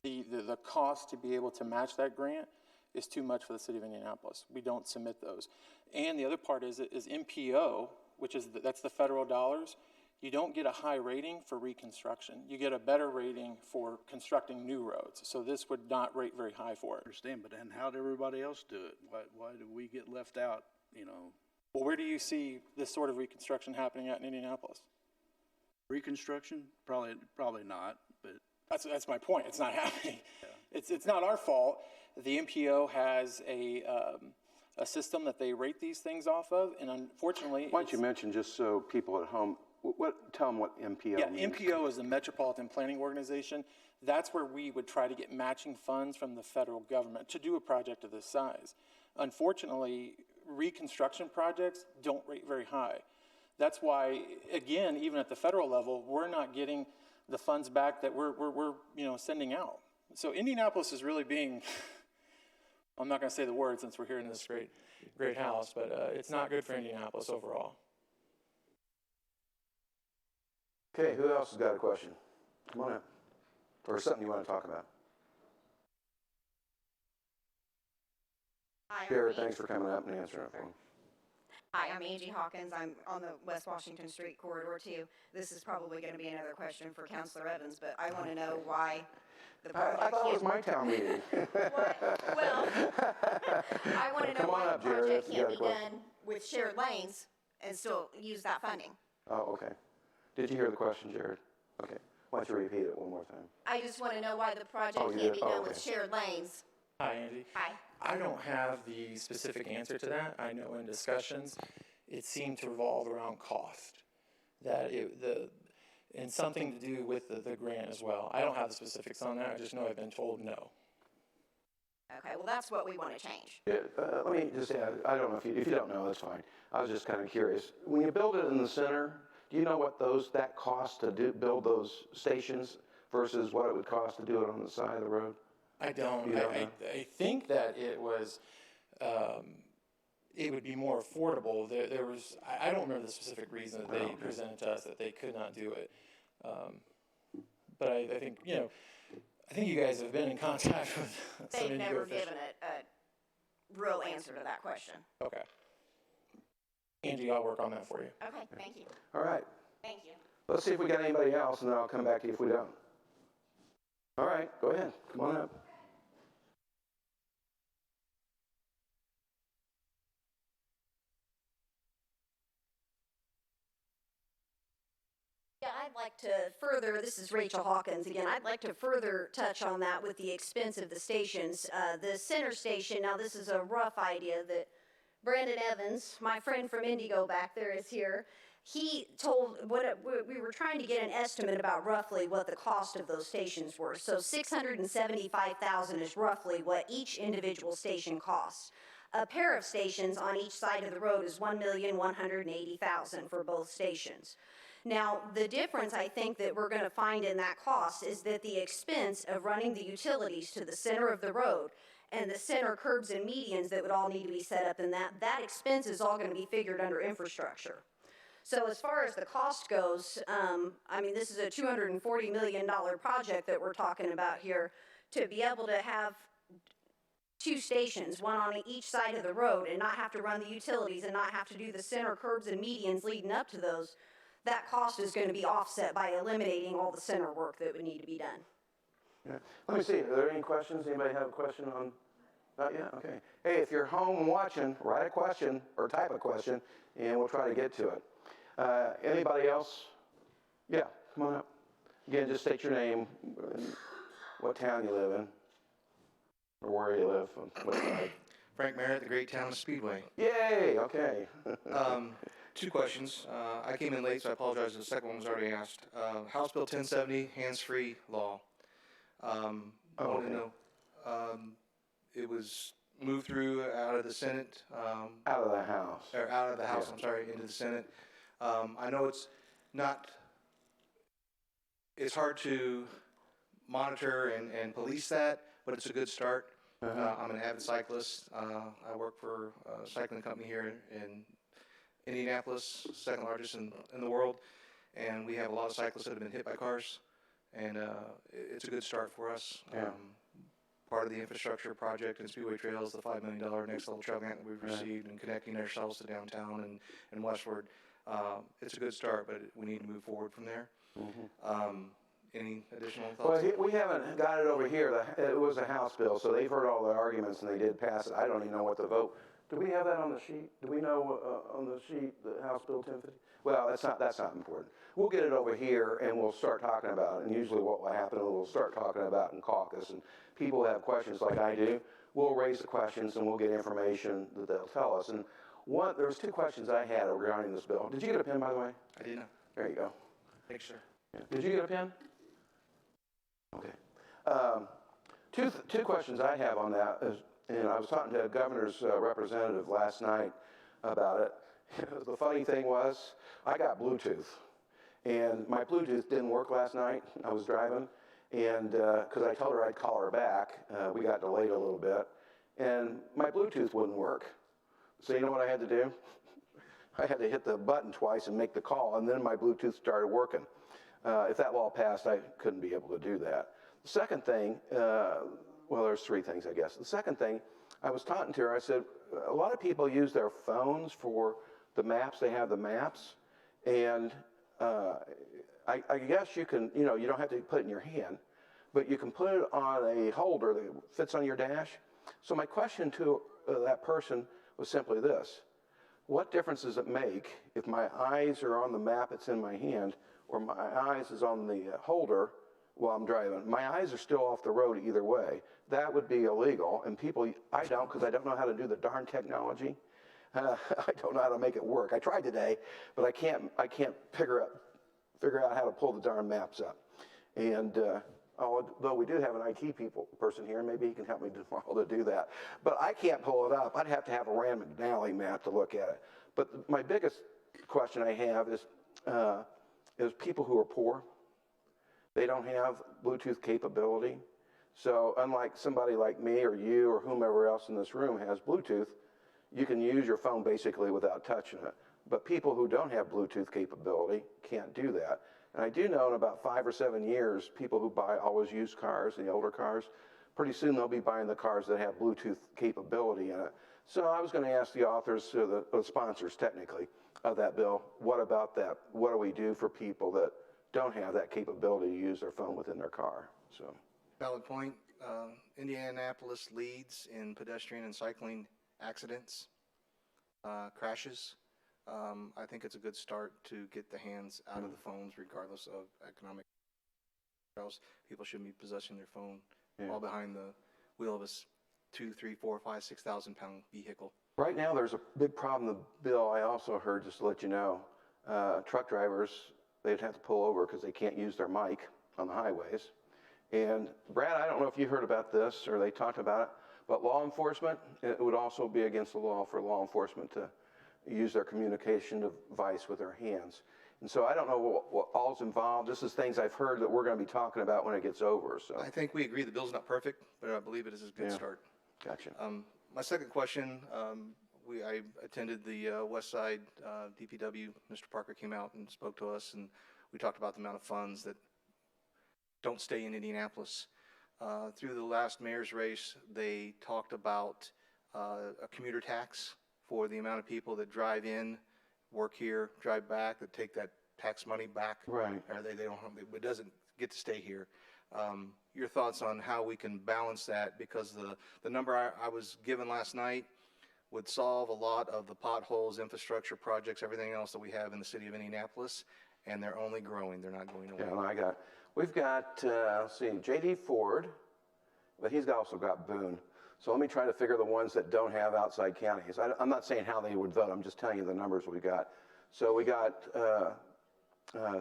I: the cost to be able to match that grant is too much for the city of Indianapolis. We don't submit those. And the other part is MPO, which is that's the federal dollars. You don't get a high rating for reconstruction. You get a better rating for constructing new roads. So this would not rate very high for it.
H: I understand, but then how did everybody else do it? Why do we get left out, you know?
I: Well, where do you see this sort of reconstruction happening at in Indianapolis?
H: Reconstruction? Probably not, but.
I: That's my point. It's not happening. Yeah. It's not our fault. The MPO has a system that they rate these things off of, and unfortunately,
A: why don't you mention, just so people at home, tell them what MPO means.
I: Yeah, MPO is the Metropolitan Planning Organization. That's where we would try to get matching funds from the federal government to do a project of this size. Unfortunately, reconstruction projects don't rate very high. That's why, again, even at the federal level, we're not getting the funds back that we're sending out. So Indianapolis is really being I'm not going to say the word since we're here in this great house, but it's not good for Indianapolis overall.
A: Okay, who else has got a question? Come on up. Or something you want to talk about.
J: Hi,
A: Jared, thanks for coming up and answering it for me.
J: Hi, I'm Angie Hawkins. I'm on the West Washington Street corridor too. This is probably going to be another question for Councilor Evans, but I want to know why the project
A: I thought it was
J: can't-
A: my town meeting.
J: Well, I want to know
A: Come on
J: why
A: up,
J: the
A: Jared,
J: project
A: if you
J: can't
A: got
J: be
A: a question.
J: done with shared lanes and still use that funding.
A: Oh, okay. Did you hear the question, Jared? Okay. Why don't you repeat it one more time?
J: I just want to know why the project
A: Oh, you
J: can't
A: did?
J: be
A: Oh,
J: done with
A: okay.
J: shared lanes.
I: Hi, Andy.
J: Hi.
I: I don't have the specific answer to that. I know in discussions, it seemed to revolve around cost. And something to do with the grant as well. I don't have the specifics on that. I just know I've been told no.
J: Okay, well, that's what we want to change.
A: Yeah, let me just add, I don't know if you don't know, that's fine. I was just kind of curious. When you build it in the center, do you know what that costs to build those stations versus what it would cost to do it on the side of the road?
I: I don't.
A: You don't know?
I: I think that it would be more affordable. There was, I don't remember the specific reason that they presented to us that they could not do it. But I think, I think you guys have been in contact with some
J: They've
I: Indigo
J: never
I: officials.
J: given a real answer to that question.
I: Okay. Angie, I'll work on that for you.
J: Okay, thank you.
A: All right.
J: Thank you.
A: Let's see if we got anybody else, and then I'll come back to you if we don't. All right, go ahead. Come on up.
D: Yeah, I'd like to further, this is Rachel Hawkins again, I'd like to further touch on that with the expense of the stations. The center station, now this is a rough idea that Brandon Evans, my friend from Indigo back there is here. He told, we were trying to get an estimate about roughly what the cost of those stations were. So $675,000 is roughly what each individual station costs. A pair of stations on each side of the road is $1,180,000 for both stations. Now, the difference I think that we're going to find in that cost is that the expense of running the utilities to the center of the road and the center curbs and medians that would all need to be set up in that expense is all going to be figured under infrastructure. So as far as the cost goes, I mean, this is a $240 million project that we're talking about here. To be able to have two stations, one on each side of the road, and not have to run the utilities and not have to do the center curbs and medians leading up to those, that cost is going to be offset by eliminating all the center work that would need to be done.
A: Yeah. Let me see, are there any questions? Anybody have a question on? Not yet? Okay. Hey, if you're home watching, write a question or type a question, and we'll try to get to it. Anybody else? Yeah, come on up. Again, just state your name, and what town you live in, or where you live, on what side.
K: Frank Merritt, the Great Town Speedway.
A: Yay, okay.
K: Two questions. I came in late, so I apologize. The second one was already asked. House Bill 1070, hands-free law. I want to know, it was moved through out of the Senate.
A: Out of the House.
K: Or out of the House,
A: Yeah.
K: I'm sorry, into the Senate. I know it's hard to monitor and police that, but it's a good start. I'm an avid cyclist. I work for a cycling company here in Indianapolis, second largest in the world, and we have a lot of cyclists that have been hit by cars, and it's a good start for us.
A: Yeah.
K: Part of the infrastructure project in Speedway Trails, the $5 million next level trail grant that we've received, and connecting ourselves to downtown and westward. It's a good start, but we need to move forward from there. Any additional thoughts?
A: Well, we haven't got it over here. It was a House bill, so they've heard all the arguments and they did pass it. I don't even know what to vote. Do we have that on the sheet? Do we know on the sheet, the House Bill 1050? Well, that's not important. We'll get it over here and we'll start talking about it. And usually what will happen is we'll start talking about it in caucus, and people have questions like I do. We'll raise the questions and we'll get information that they'll tell us. And there's two questions I had regarding this bill. Did you get a pen, by the way?
K: I did not.
A: There you go.
K: Thanks, sir.
A: Yeah. Did you get a pen? Okay. Two questions I have on that is, and I was talking to a governor's representative last night about it. The funny thing was, I got Bluetooth, and my Bluetooth didn't work last night. I was driving, and because I told her I'd call her back, we got delayed a little bit, and my Bluetooth wouldn't work. So you know what I had to do? I had to hit the button twice and make the call, and then my Bluetooth started working. If that law passed, I couldn't be able to do that. The second thing, well, there's three things, I guess. The second thing, I was talking to her, I said, a lot of people use their phones for the maps. They have the maps, and I guess you can, you know, you don't have to put it in your hand, but you can put it on a holder that fits on your dash. So my question to that person was simply this: what difference does it make if my eyes are on the map that's in my hand, or my eyes is on the holder while I'm driving? My eyes are still off the road either way. That would be illegal, and people, I don't, because I don't know how to do the darn technology. I don't know how to make it work. I tried today, but I can't figure out how to pull the darn maps up. And although we do have an IT person here, maybe he can help me tomorrow to do that. But I can't pull it up. I'd have to have a Rand McNally map to look at it. But my biggest question I have is people who are poor. They don't have Bluetooth capability. So unlike somebody like me or you or whomever else in this room has Bluetooth, you can use your phone basically without touching it. But people who don't have Bluetooth capability can't do that. And I do know in about 5 or 7 years, people who buy always used cars, the older cars, pretty soon they'll be buying the cars that have Bluetooth capability in it. So I was going to ask the authors, or the sponsors technically, of that bill, what about that? What do we do for people that don't have that capability to use their phone within their car? So,
K: Valid point. Indianapolis leads in pedestrian and cycling accidents, crashes. I think it's a good start to get the hands out of the phones, regardless of economic. People shouldn't be possessing their phone while behind the wheel of a 2, 3, 4, 5, 6,000 pound vehicle.
A: Right now, there's a big problem in the bill. I also heard, just to let you know, truck drivers, they'd have to pull over because they can't use their mic on the highways. And Brad, I don't know if you heard about this or they talked about it, but law enforcement, it would also be against the law for law enforcement to use their communication device with their hands. And so I don't know what all's involved. This is things I've heard that we're going to be talking about when it gets over. So
K: I think we agree the bill's not perfect, but I believe it is a good start.
A: Gotcha.
K: My second question, I attended the West Side DPW. Mr. Parker came out and spoke to us, and we talked about the amount of funds that don't stay in Indianapolis. Through the last mayor's race, they talked about a commuter tax for the amount of people that drive in, work here, drive back, that take that tax money back.
A: Right.
K: Or they don't, it doesn't get to stay here. Your thoughts on how we can balance that, because the number I was given last night would solve a lot of the potholes, infrastructure projects, everything else that we have in the city of Indianapolis, and they're only growing, they're not going away.
A: Yeah, and we've got, let's see, J.D. Ford, but he's also got Boone. So let me try to figure the ones that don't have outside counties. I'm not saying how they would vote, I'm just telling you the numbers we got. So we got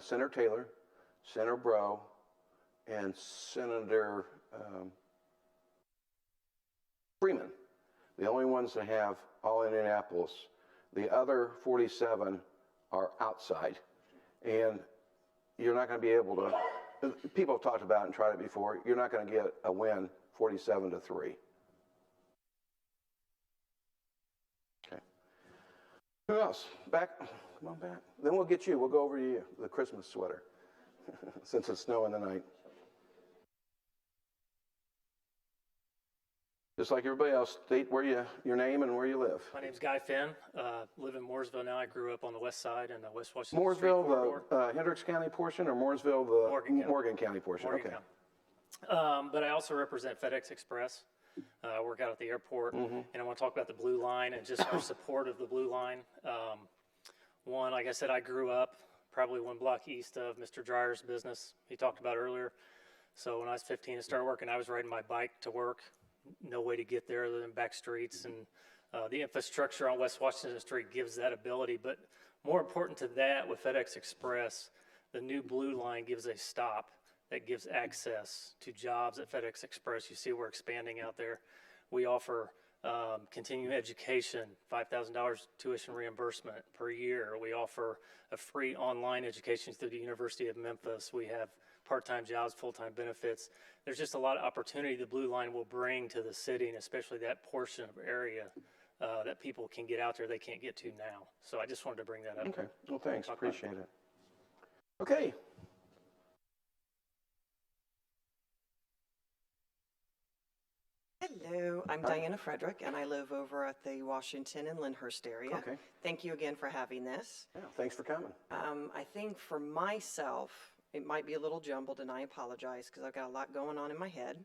A: Senator Taylor, Senator Breaux, and Senator Freeman. The only ones that have all Indianapolis. The other 47 are outside. And you're not going to be able to, people have talked about it and tried it before, you're not going to get a win 47-3. Okay. Who else? Back, come on back. Then we'll get you, we'll go over to you, the Christmas sweater, since it's snowing tonight. Just like everybody else, state where your name and where you live.
L: My name's Guy Finn. Live in Mooresville now. I grew up on the west side in the West Washington Street
A: Mooresville,
L: corridor.
A: the Hendricks County portion, or Mooresville, the Morgan County portion?
L: Morgan
A: Okay.
L: County. But I also represent FedEx Express. I work out at the airport, and I want to talk about the Blue Line and just our support of the Blue Line. One, like I said, I grew up probably 1 block east of Mr. Dreyer's business he talked about earlier. So when I was 15 and started working, I was riding my bike to work. No way to get there other than back streets, and the infrastructure on West Washington Street gives that ability. But more important to that, with FedEx Express, the new Blue Line gives a stop that gives access to jobs at FedEx Express. You see we're expanding out there. We offer continuing education, $5,000 tuition reimbursement per year. We offer a free online education through the University of Memphis. We have part-time jobs, full-time benefits. There's just a lot of opportunity the Blue Line will bring to the city, and especially that portion of area that people can get out there they can't get to now. So I just wanted to bring that up.
A: Okay, well, thanks, appreciate it. Okay.
M: Hello, I'm Diana Frederick, and I live over at the Washington and Lyndhurst area.
A: Okay.
M: Thank you again for having this.
A: Yeah, thanks for coming.
M: I think for myself, it might be a little jumbled, and I apologize because I've got a lot going on in my head.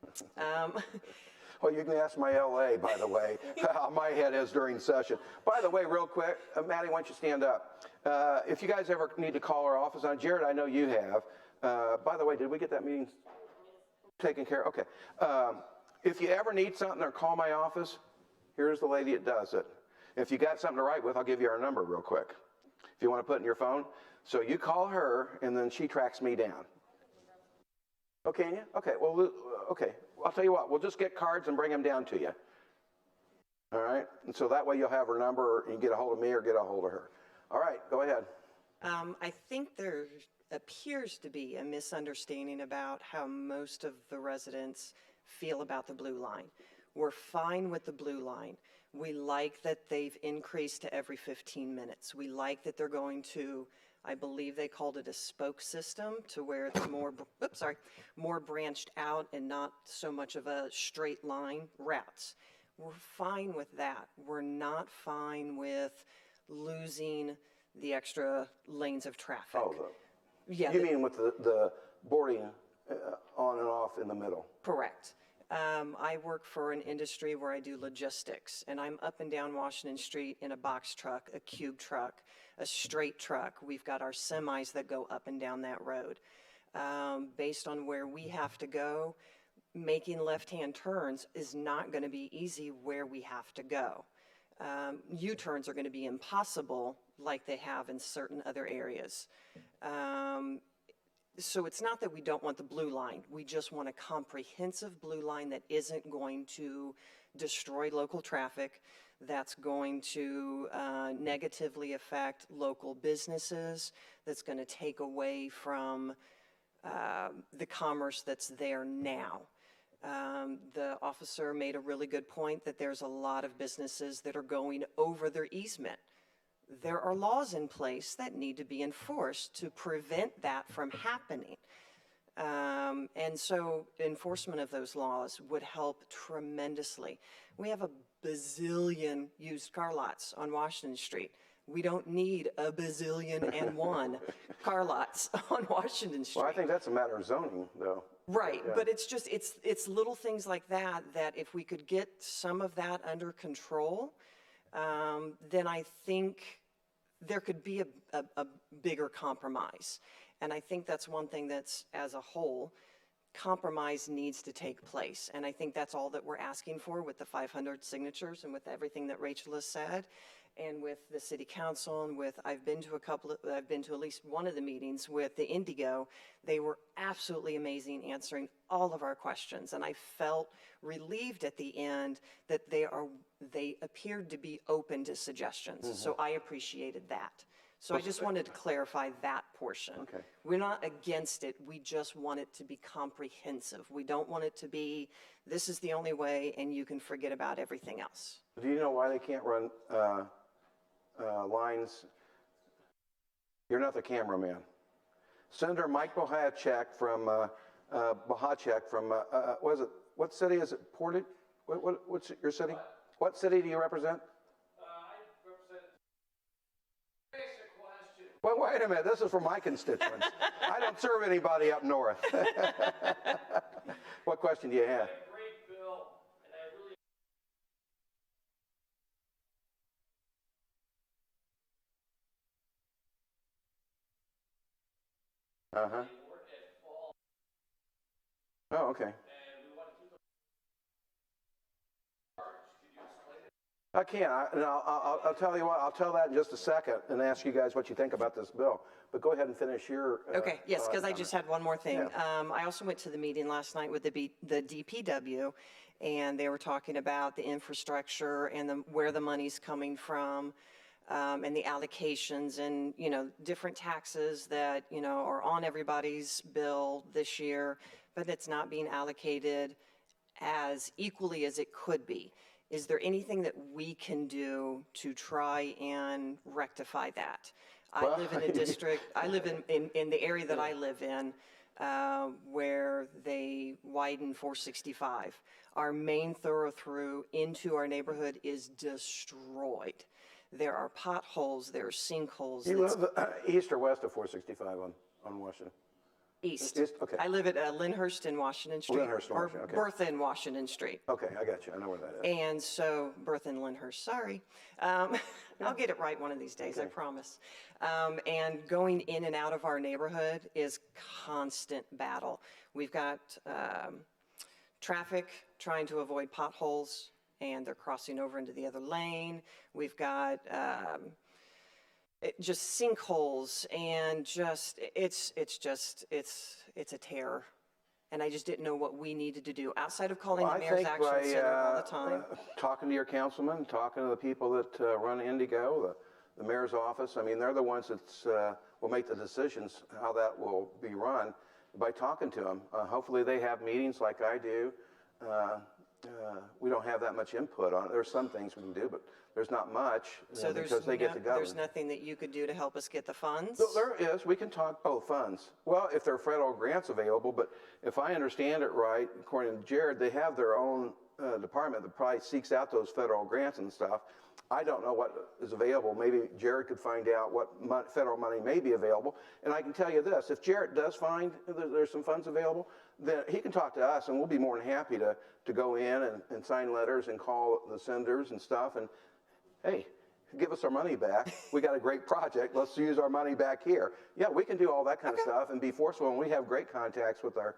A: Well, you can ask my LA, by the way, how my head is during session. By the way, real quick, Maddie, why don't you stand up? If you guys ever need to call our office on, Jared, I know you have. By the way, did we get that meeting taken care of? Okay. If you ever need something or call my office, here's the lady that does it. If you got something to write with, I'll give you our number real quick. If you want to put it in your phone. So you call her, and then she tracks me down. Oh, can you? Okay, well, okay. I'll tell you what, we'll just get cards and bring them down to you. All right? And so that way you'll have her number, and you get a hold of me or get a hold of her. All right, go ahead.
M: I think there appears to be a misunderstanding about how most of the residents feel about the Blue Line. We're fine with the Blue Line. We like that they've increased to every 15 minutes. We like that they're going to, I believe they called it a spoke system, to where it's more branched out and not so much of a straight line routes. We're fine with that. We're not fine with losing the extra lanes of traffic.
A: Oh,
M: yeah,
A: you mean with the boarding on and off in the middle?
M: Correct. I work for an industry where I do logistics, and I'm up and down Washington Street in a box truck, a cube truck, a straight truck. We've got our semis that go up and down that road. Based on where we have to go, making left-hand turns is not going to be easy where we have to go. U-turns are going to be impossible like they have in certain other areas. So it's not that we don't want the Blue Line. We just want a comprehensive Blue Line that isn't going to destroy local traffic, that's going to negatively affect local businesses, that's going to take away from the commerce that's there now. The officer made a really good point that there's a lot of businesses that are going over their easement. There are laws in place that need to be enforced to prevent that from happening. And so enforcement of those laws would help tremendously. We have a bazillion used car lots on Washington Street. We don't need a bazillion and one car lots on Washington Street.
A: Well, I think that's a matter of zoning, though.
M: Right,
A: Yeah.
M: but it's just, it's little things like that, that if we could get some of that under control, then I think there could be a bigger compromise. And I think that's one thing that's, as a whole, compromise needs to take place. And I think that's all that we're asking for with the 500 signatures and with everything that Rachel has said, and with the city council, and with, I've been to at least one of the meetings with the Indigo. They were absolutely amazing answering all of our questions. And I felt relieved at the end that they appeared to be open to suggestions. So I appreciated that. So I just wanted to clarify that portion.
A: Okay.
M: We're not against it, we just want it to be comprehensive. We don't want it to be, this is the only way and you can forget about everything else.
A: Do you know why they can't run lines? You're not the cameraman. Senator Mike Bohacek from what city is it? Portage? What's your city? What city do you represent? I represent. Basic question. Well, wait a minute. This is for my constituents. I don't serve anybody up north. What question do you have?
N: Great bill, and I really.
A: Oh, okay. I can. I'll tell you what. I'll tell that in just a second and ask you guys what you think about this bill. But go ahead and finish your.
M: Okay, yes, because I just had one more thing.
A: Yeah.
M: I also went to the meeting last night with the DPW, and they were talking about the infrastructure and where the money's coming from. and the allocations and, you know, different taxes that, you know, are on everybody's bill this year, but it's not being allocated as equally as it could be. Is there anything that we can do to try and rectify that? I live in a district, I live in the area that I live in, where they widen 465. Our main thoroughfare into our neighborhood is destroyed. There are potholes, there are sinkholes.
A: You live east or west of 465 on Washington?
M: East.
A: East, okay.
M: I live at Lyndhurst and Washington Street.
A: Lyndhurst and
M: or
A: Washington, okay.
M: Bertha and Washington Street.
A: Okay, I got you. I know where that is.
M: And so, Bertha and Lyndhurst, sorry. I'll get it right one of these days, I promise. And going in and out of our neighborhood is constant battle. We've got traffic trying to avoid potholes, and they're crossing over into the other lane. We've got just sinkholes, and just it's a terror. And I just didn't know what we needed to do outside of calling the Mayor's Action Center all the time.
A: Talking to your councilman, talking to the people that run Indigo, the mayor's office. I mean, they're the ones that will make the decisions how that will be run by talking to them. Hopefully they have meetings like I do. We don't have that much input on it. There's some things we can do, but there's not much
M: So
A: because they get to govern.
M: there's nothing that you could do to help us get the funds?
A: So there is. We can talk both funds. Well, if there are federal grants available, but if I understand it right, according to Jared, they have their own department that probably seeks out those federal grants and stuff. I don't know what is available. Maybe Jared could find out what federal money may be available. And I can tell you this, if Jared does find there's some funds available, then he can talk to us and we'll be more than happy to go in and sign letters and call the senators and stuff and, hey, give us our money back. We got a great project. Let's use our money back here. Yeah, we can do all that kind of stuff and be forceful, and we have great contacts with our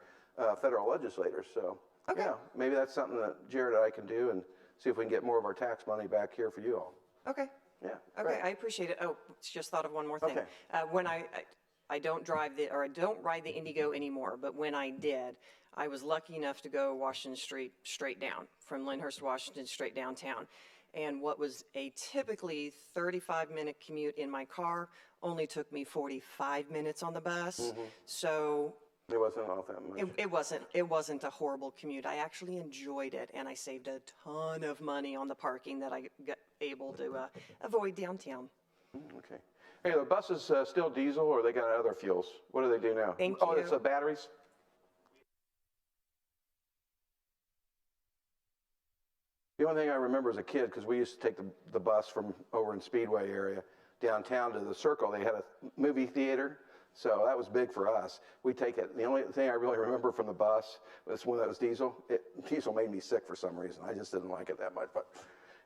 A: federal legislators. So, yeah, maybe that's something that Jared and I can do and see if we can get more of our tax money back here for you all.
M: Okay.
A: Yeah.
M: Okay,
A: great.
M: I appreciate it. Oh, just thought of one more thing.
A: Okay.
M: When I don't drive I don't ride the Indigo anymore, but when I did, I was lucky enough to go Washington Street straight down, from Lyndhurst, Washington, straight downtown. And what was a typically 35-minute commute in my car only took me 45 minutes on the bus. So
A: It wasn't all that much.
M: it wasn't a horrible commute. I actually enjoyed it, and I saved a ton of money on the parking that I got able to avoid downtown.
A: Okay. Hey, the bus is still diesel, or they got other fuels? What do they do now?
M: Thank
A: Oh,
M: you.
A: it's batteries? The only thing I remember as a kid, because we used to take the bus from over in Speedway area downtown to the Circle. They had a movie theater, so that was big for us. We take it. The only thing I really remember from the bus was when it was diesel. Diesel made me sick for some reason. I just didn't like it that much. But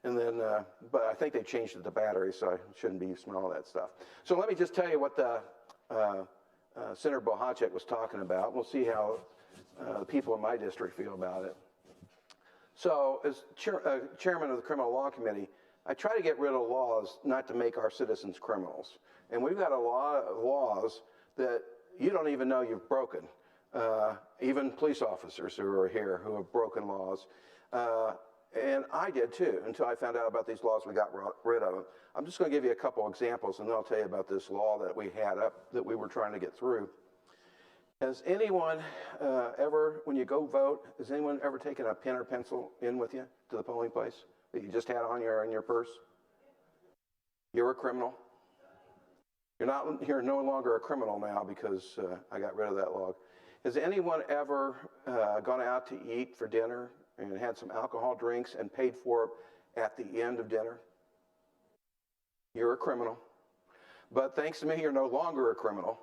A: I think they changed it to battery, so I shouldn't be smelling that stuff. So let me just tell you what the Senator Bohacek was talking about. We'll see how the people in my district feel about it. So as chairman of the Criminal Law Committee, I try to get rid of laws not to make our citizens criminals. And we've got a lot of laws that you don't even know you've broken. Even police officers who are here who have broken laws. And I did too, until I found out about these laws, we got rid of them. I'm just going to give you a couple examples, and then I'll tell you about this law that we had up that we were trying to get through. Has anyone ever, when you go vote, has anyone ever taken a pen or pencil in with you to the polling place that you just had on in your purse? You're a criminal. You're no longer a criminal now because I got rid of that law. Has anyone ever gone out to eat for dinner and had some alcohol drinks and paid for it at the end of dinner? You're a criminal. But thanks to me, you're no longer a criminal.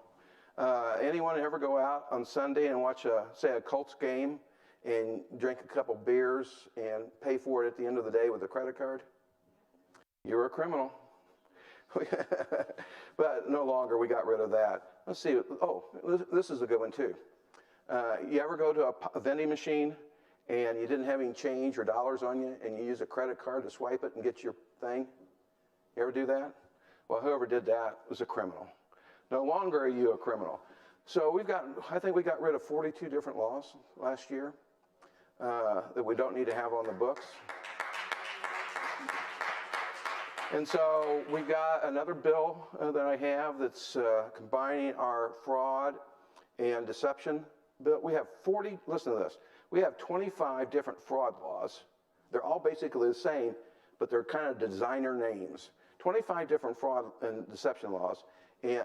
A: Anyone ever go out on Sunday and watch, say, a Colts game and drink a couple beers and pay for it at the end of the day with a credit card? You're a criminal. But no longer, we got rid of that. Let's see. Oh, this is a good one, too. You ever go to a vending machine and you didn't have any change or dollars on you and you use a credit card to swipe it and get your thing? You ever do that? Well, whoever did that was a criminal. No longer are you a criminal. So I think we got rid of 42 different laws last year that we don't need to have on the books. And so we've got another bill that I have that's combining our fraud and deception bill. We have 40, listen to this, we have 25 different fraud laws. They're all basically the same, but they're kind of designer names. 25 different fraud and deception laws, and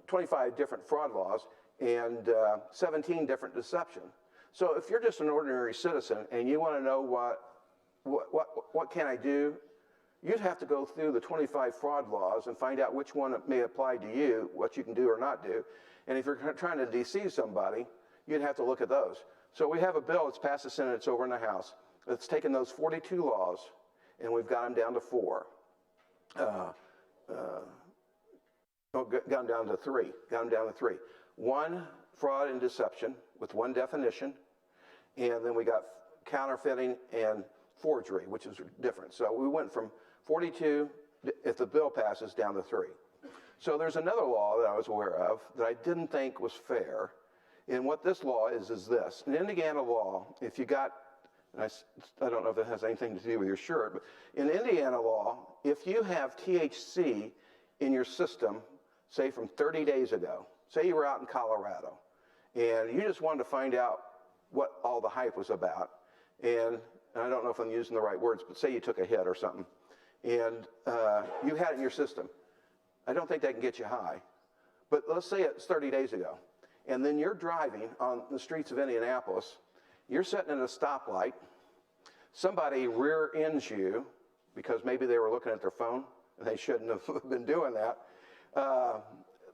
A: 25 different fraud laws, and 17 different deception. So if you're just an ordinary citizen and you want to know what can I do, you'd have to go through the 25 fraud laws and find out which one may apply to you, what you can do or not do. And if you're trying to deceive somebody, you'd have to look at those. So we have a bill that's passed the Senate, it's over in the House. It's taken those 42 laws and we've got them down to 4. Got them down to 3. Got them down to 3. 1, fraud and deception with 1 definition. And then we got counterfeiting and forgery, which is different. So we went from 42, if the bill passes, down to 3. So there's another law that I was aware of that I didn't think was fair. And what this law is this. In Indiana law, if you got, and I don't know if it has anything to do with your shirt, but in Indiana law, if you have THC in your system, say from 30 days ago, say you were out in Colorado, and you just wanted to find out what all the hype was about, and I don't know if I'm using the right words, but say you took a hit or something, and you had it in your system. I don't think that can get you high, but let's say it's 30 days ago, and then you're driving on the streets of Indianapolis, you're sitting at a stoplight, somebody rear ends you, because maybe they were looking at their phone, and they shouldn't have been doing that.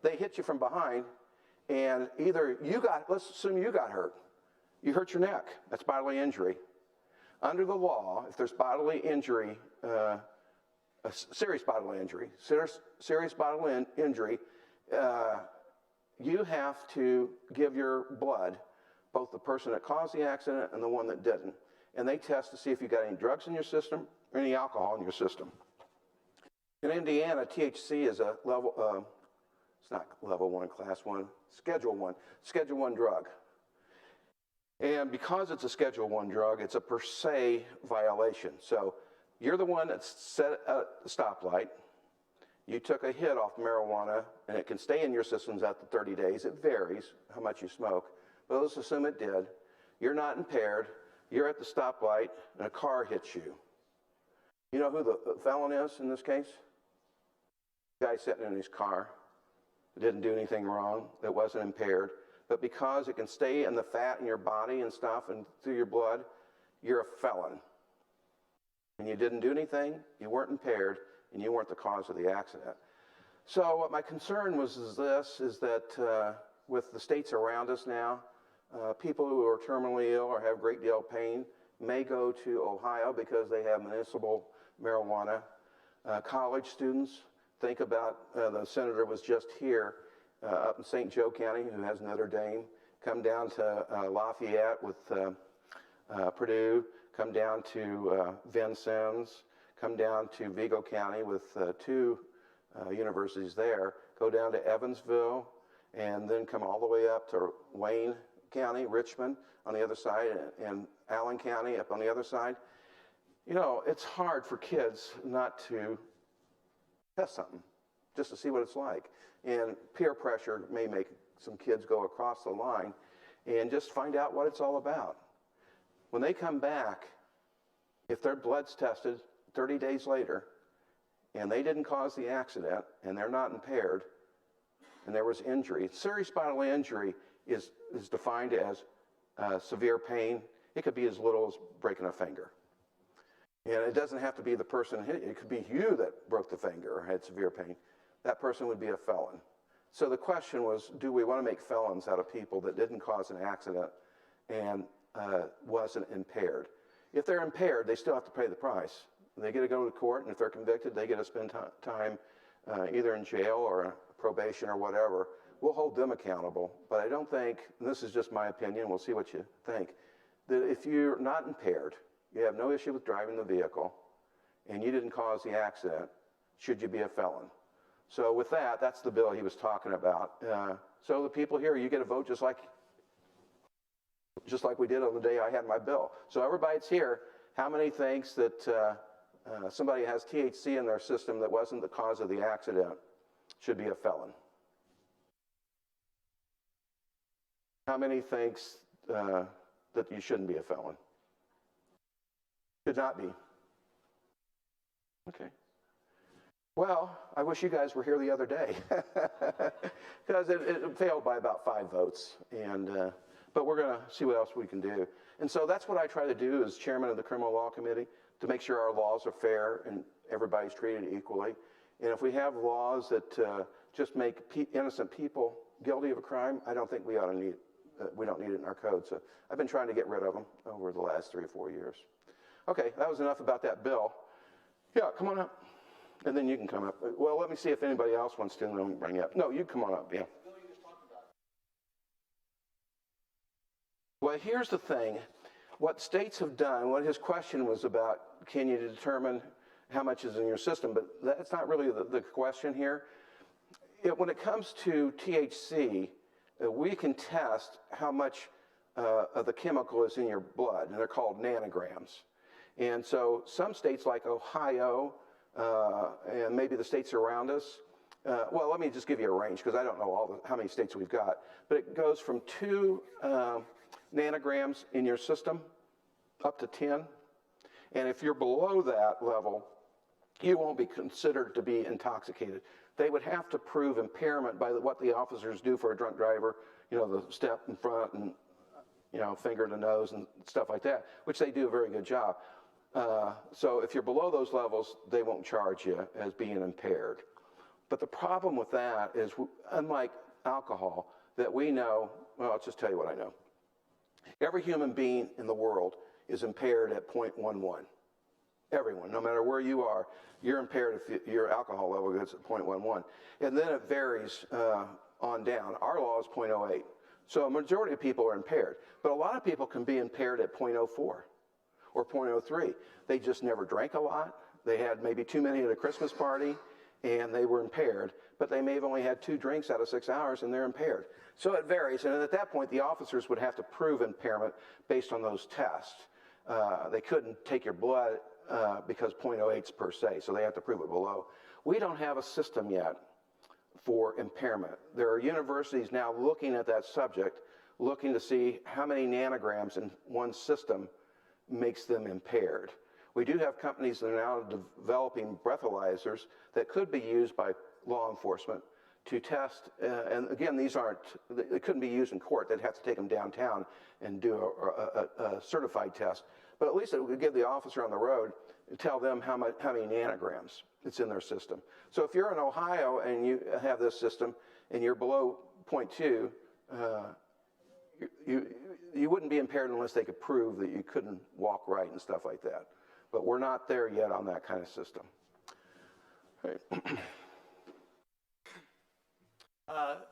A: They hit you from behind, and either let's assume you got hurt. You hurt your neck, that's bodily injury. Under the law, if there's bodily injury, serious bodily injury, you have to give your blood, both the person that caused the accident and the one that didn't. And they test to see if you got any drugs in your system or any alcohol in your system. In Indiana, THC is a level, it's not level 1, class 1, Schedule 1 drug. And because it's a Schedule 1 drug, it's a per se violation. So you're the one that's set at the stoplight. You took a hit off marijuana, and it can stay in your systems after 30 days. It varies how much you smoke, but let's assume it did. You're not impaired. You're at the stoplight, and a car hits you. You know who the felon is in this case? The guy sitting in his car. Didn't do anything wrong. That wasn't impaired. But because it can stay in the fat in your body and stuff and through your blood, you're a felon. And you didn't do anything, you weren't impaired, and you weren't the cause of the accident. So what my concern was is that with the states around us now, people who are terminally ill or have a great deal of pain may go to Ohio because they have municipal marijuana. College students, think about the senator was just here up in St. Joe County who has Notre Dame, come down to Lafayette with Purdue, come down to Vincennes, come down to Vigo County with 2 universities there, go down to Evansville, and then come all the way up to Wayne County, Richmond on the other side, and Allen County up on the other side. You know, it's hard for kids not to test something, just to see what it's like. And peer pressure may make some kids go across the line and just find out what it's all about. When they come back, if their blood's tested 30 days later and they didn't cause the accident and they're not impaired and there was injury, serious bodily injury is defined as severe pain. It could be as little as breaking a finger. And it doesn't have to be the person hit you. It could be you that broke the finger or had severe pain. That person would be a felon. So the question was, do we want to make felons out of people that didn't cause an accident and wasn't impaired? If they're impaired, they still have to pay the price. They get to go to court, and if they're convicted, they get to spend time either in jail or probation or whatever. We'll hold them accountable. But I don't think, and this is just my opinion, we'll see what you think, that if you're not impaired, you have no issue with driving the vehicle, and you didn't cause the accident, should you be a felon? So with that, that's the bill he was talking about. So the people here, you get a vote just like we did on the day I had my bill. So everybody that's here, how many thinks that somebody has THC in their system that wasn't the cause of the accident should be a felon. How many thinks that you shouldn't be a felon? Should not be. Okay. Well, I wish you guys were here the other day because it failed by about 5 votes. But we're going to see what else we can do. And so that's what I try to do as chairman of the Criminal Law Committee, to make sure our laws are fair and everybody's treated equally. And if we have laws that just make innocent people guilty of a crime, I don't think we ought to need. We don't need it in our code. So I've been trying to get rid of them over the last 3 or 4 years. Okay, that was enough about that bill. Yeah, come on up. And then you can come up. Well, let me see if anybody else wants to, and then I'll bring you up. No, you come on up, yeah. Well, here's the thing. What states have done, what his question was about, can you determine how much is in your system? But that's not really the question here. When it comes to THC, we can test how much of the chemical is in your blood, and they're called nanograms. And so some states like Ohio, and maybe the states around us, well, let me just give you a range because I don't know how many states we've got, but it goes from 2 nanograms in your system up to 10. And if you're below that level, you won't be considered to be intoxicated. They would have to prove impairment by what the officers do for a drunk driver, you know, the step in front and, you know, finger to nose and stuff like that, which they do a very good job. So if you're below those levels, they won't charge you as being impaired. But the problem with that is, unlike alcohol, that we know, well, I'll just tell you what I know. Every human being in the world is impaired at 0.11. Everyone, no matter where you are, you're impaired if your alcohol level gets at 0.11. And then it varies on down. Our law is 0.08. So a majority of people are impaired. But a lot of people can be impaired at 0.04 or 0.03. They just never drank a lot. They had maybe too many at a Christmas party, and they were impaired. But they may have only had 2 drinks out of 6 hours, and they're impaired. So it varies. And at that point, the officers would have to prove impairment based on those tests. They couldn't take your blood because 0.08's per se, so they have to prove it below. We don't have a system yet for impairment. There are universities now looking at that subject, looking to see how many nanograms in one system makes them impaired. We do have companies that are now developing breathalyzers that could be used by law enforcement to test, and again, they couldn't be used in court. They'd have to take them downtown and do a certified test. But at least it would give the officer on the road and tell them how many nanograms it's in their system. So if you're in Ohio and you have this system and you're below 0.2, you wouldn't be impaired unless they could prove that you couldn't walk right and stuff like that. But we're not there yet on that kind of system. Right.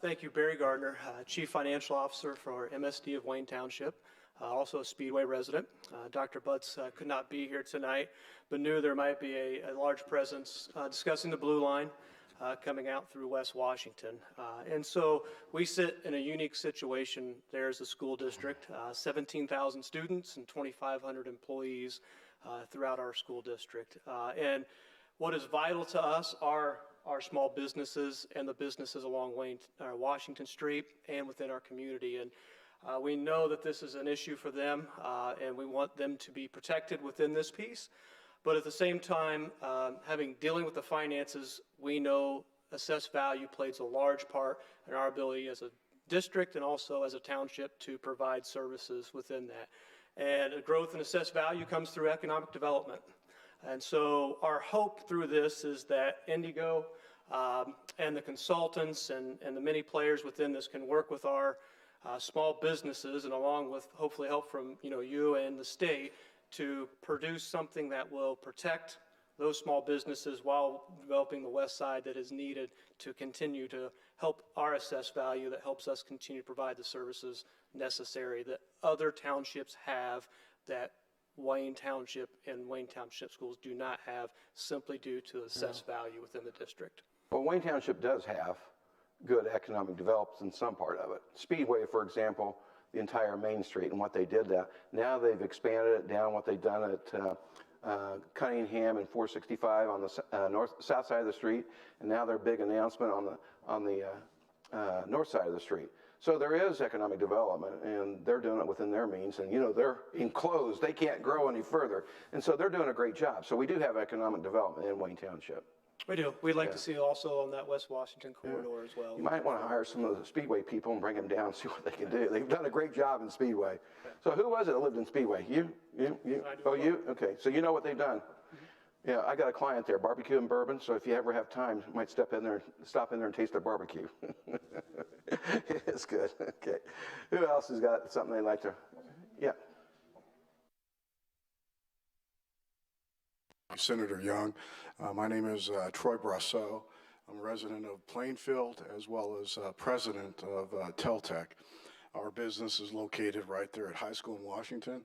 O: Thank you, Barry Gardner, Chief Financial Officer for MSD of Wayne Township, also a Speedway resident. Dr. Butts could not be here tonight, but knew there might be a large presence discussing the Blue Line coming out through West Washington. And so we sit in a unique situation there as a school district, 17,000 students and 2,500 employees throughout our school district. And what is vital to us are our small businesses and the businesses along Washington Street and within our community. And we know that this is an issue for them, and we want them to be protected within this piece. But at the same time, dealing with the finances, we know assessed value plays a large part in our ability as a district and also as a township to provide services within that. And a growth in assessed value comes through economic development. And so our hope through this is that Indigo and the consultants and the many players within this can work with our small businesses, and along with hopefully help from you and the state, to produce something that will protect those small businesses while developing the west side that is needed to continue to help our assessed value, that helps us continue to provide the services necessary that other townships have, that Wayne Township and Wayne Township schools do not have, simply due to assessed value within the district.
A: Well, Wayne Township does have good economic development in some part of it. Speedway, for example, the entire Main Street and what they did there. Now they've expanded it down, what they've done at Cunningham and 465 on the south side of the street, and now their big announcement on the north side of the street. So there is economic development, and they're doing it within their means, and they're enclosed, they can't grow any further, and so they're doing a great job. So we do have economic development in Wayne Township.
O: We do. We'd like to see also on that West Washington corridor as well.
A: You might want to hire some of the Speedway people and bring them down and see what they can do. They've done a great job in Speedway. So who was it that lived in Speedway? You? Oh, you? Okay, so you know what they've done. Yeah, I got a client there, barbecue and bourbon, so if you ever have time, you might stop in there and taste their barbecue. It's good. Okay. Who else has got something they'd like to? Yeah.
P: Senator Young. My name is Troy Brasseau. I'm a resident of Plainfield as well as president of Teltec. Our business is located right there at High School in Washington,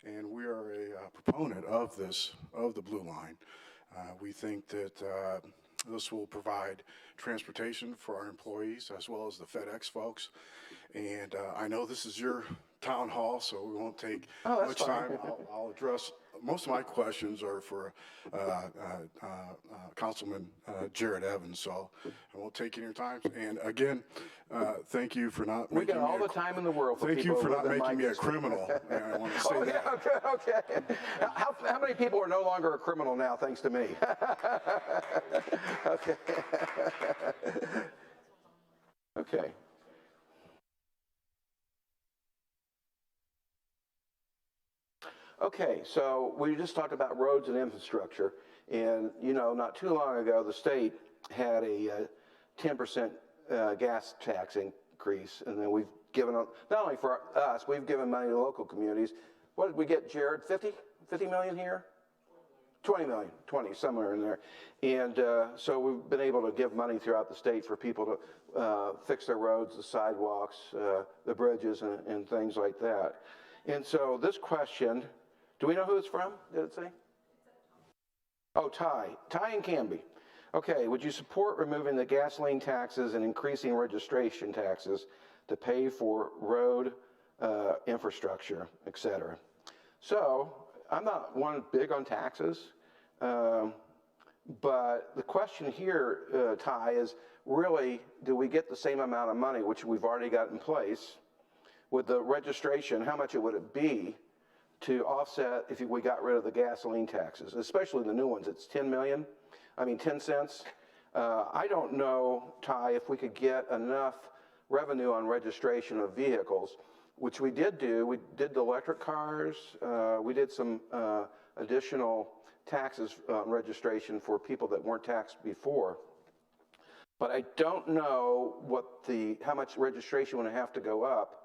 P: and we are a proponent of the Blue Line. We think that this will provide transportation for our employees as well as the FedEx folks. And I know this is your town hall, so we won't take much time. I'll address, most of my questions are for Councilman Jared Evans, so I won't take any of your time. And again, thank you for not making me
A: all the time in the world for
P: thank you for not making me a criminal. I want to say that.
A: Okay. How many people are no longer a criminal now, thanks to me? Okay. Okay. Okay, so we just talked about roads and infrastructure, and not too long ago, the state had a 10% gas tax increase, and then we've given, not only for us, we've given money to local communities. What did we get, Jared? 50 million here? 20 million, 20, somewhere in there. And so we've been able to give money throughout the state for people to fix their roads, the sidewalks, the bridges, and things like that. And so this question, do we know who it's from? Did it say? Oh, Ty and Canby. Okay, would you support removing the gasoline taxes and increasing registration taxes to pay for road infrastructure, et cetera? So I'm not one big on taxes, but the question here, Ty, is really, do we get the same amount of money, which we've already got in place, with the registration? How much would it be to offset if we got rid of the gasoline taxes, especially the new ones? It's 10 cents. I don't know, Ty, if we could get enough revenue on registration of vehicles, which we did do. We did the electric cars. We did some additional taxes on registration for people that weren't taxed before. But I don't know how much registration would have to go up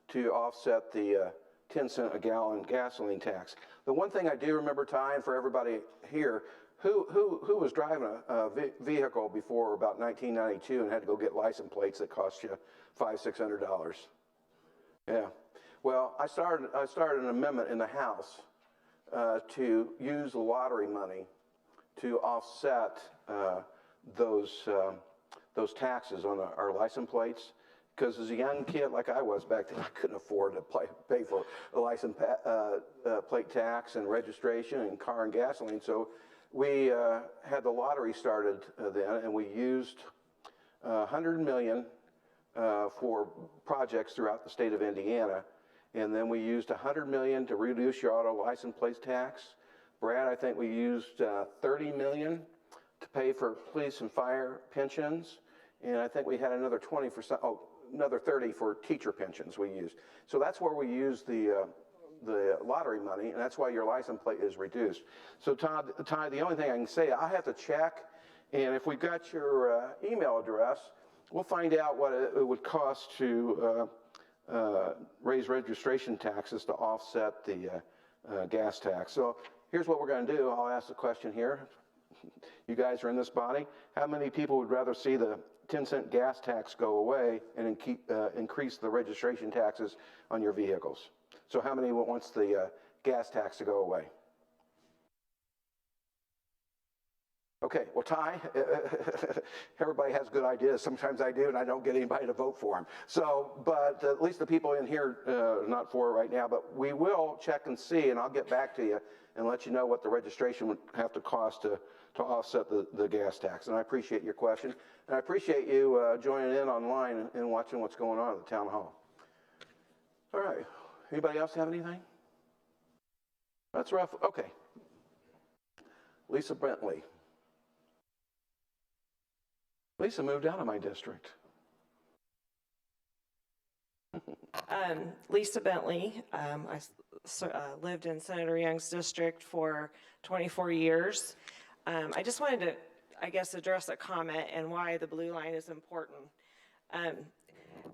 A: to offset the 10 cent a gallon gasoline tax. The one thing I do remember, Ty, and for everybody here, who was driving a vehicle before about 1992 and had to go get license plates that cost you $500-600? Yeah. Well, I started an amendment in the House to use the lottery money to offset those taxes on our license plates. Because as a young kid, like I was back then, I couldn't afford to pay for a license plate tax and registration and car and gasoline. So we had the lottery started then, and we used $100 million for projects throughout the state of Indiana. And then we used $100 million to reduce your auto license plate tax. Brad, I think we used $30 million to pay for police and fire pensions. And I think we had another 20 for another 30 for teacher pensions we used. So that's where we used the lottery money, and that's why your license plate is reduced. So Ty, the only thing I can say, I have to check, and if we've got your email address, we'll find out what it would cost to raise registration taxes to offset the gas tax. So here's what we're going to do. I'll ask the question here. You guys are in this body. How many people would rather see the 10-cent gas tax go away and increase the registration taxes on your vehicles? So how many wants the gas tax to go away? Okay, well, Ty, everybody has good ideas. Sometimes I do, and I don't get anybody to vote for them. So, but at least the people in here, not for it right now, but we will check and see, and I'll get back to you and let you know what the registration would have to cost to offset the gas tax. And I appreciate your question, and I appreciate you joining in online and watching what's going on at the town hall. All right, anybody else have anything? That's rough. Okay. Lisa Bentley. Lisa moved out of my district.
Q: Lisa Bentley. I lived in Senator Young's district for 24 years. I just wanted to, I guess, address a comment and why the Blue Line is important.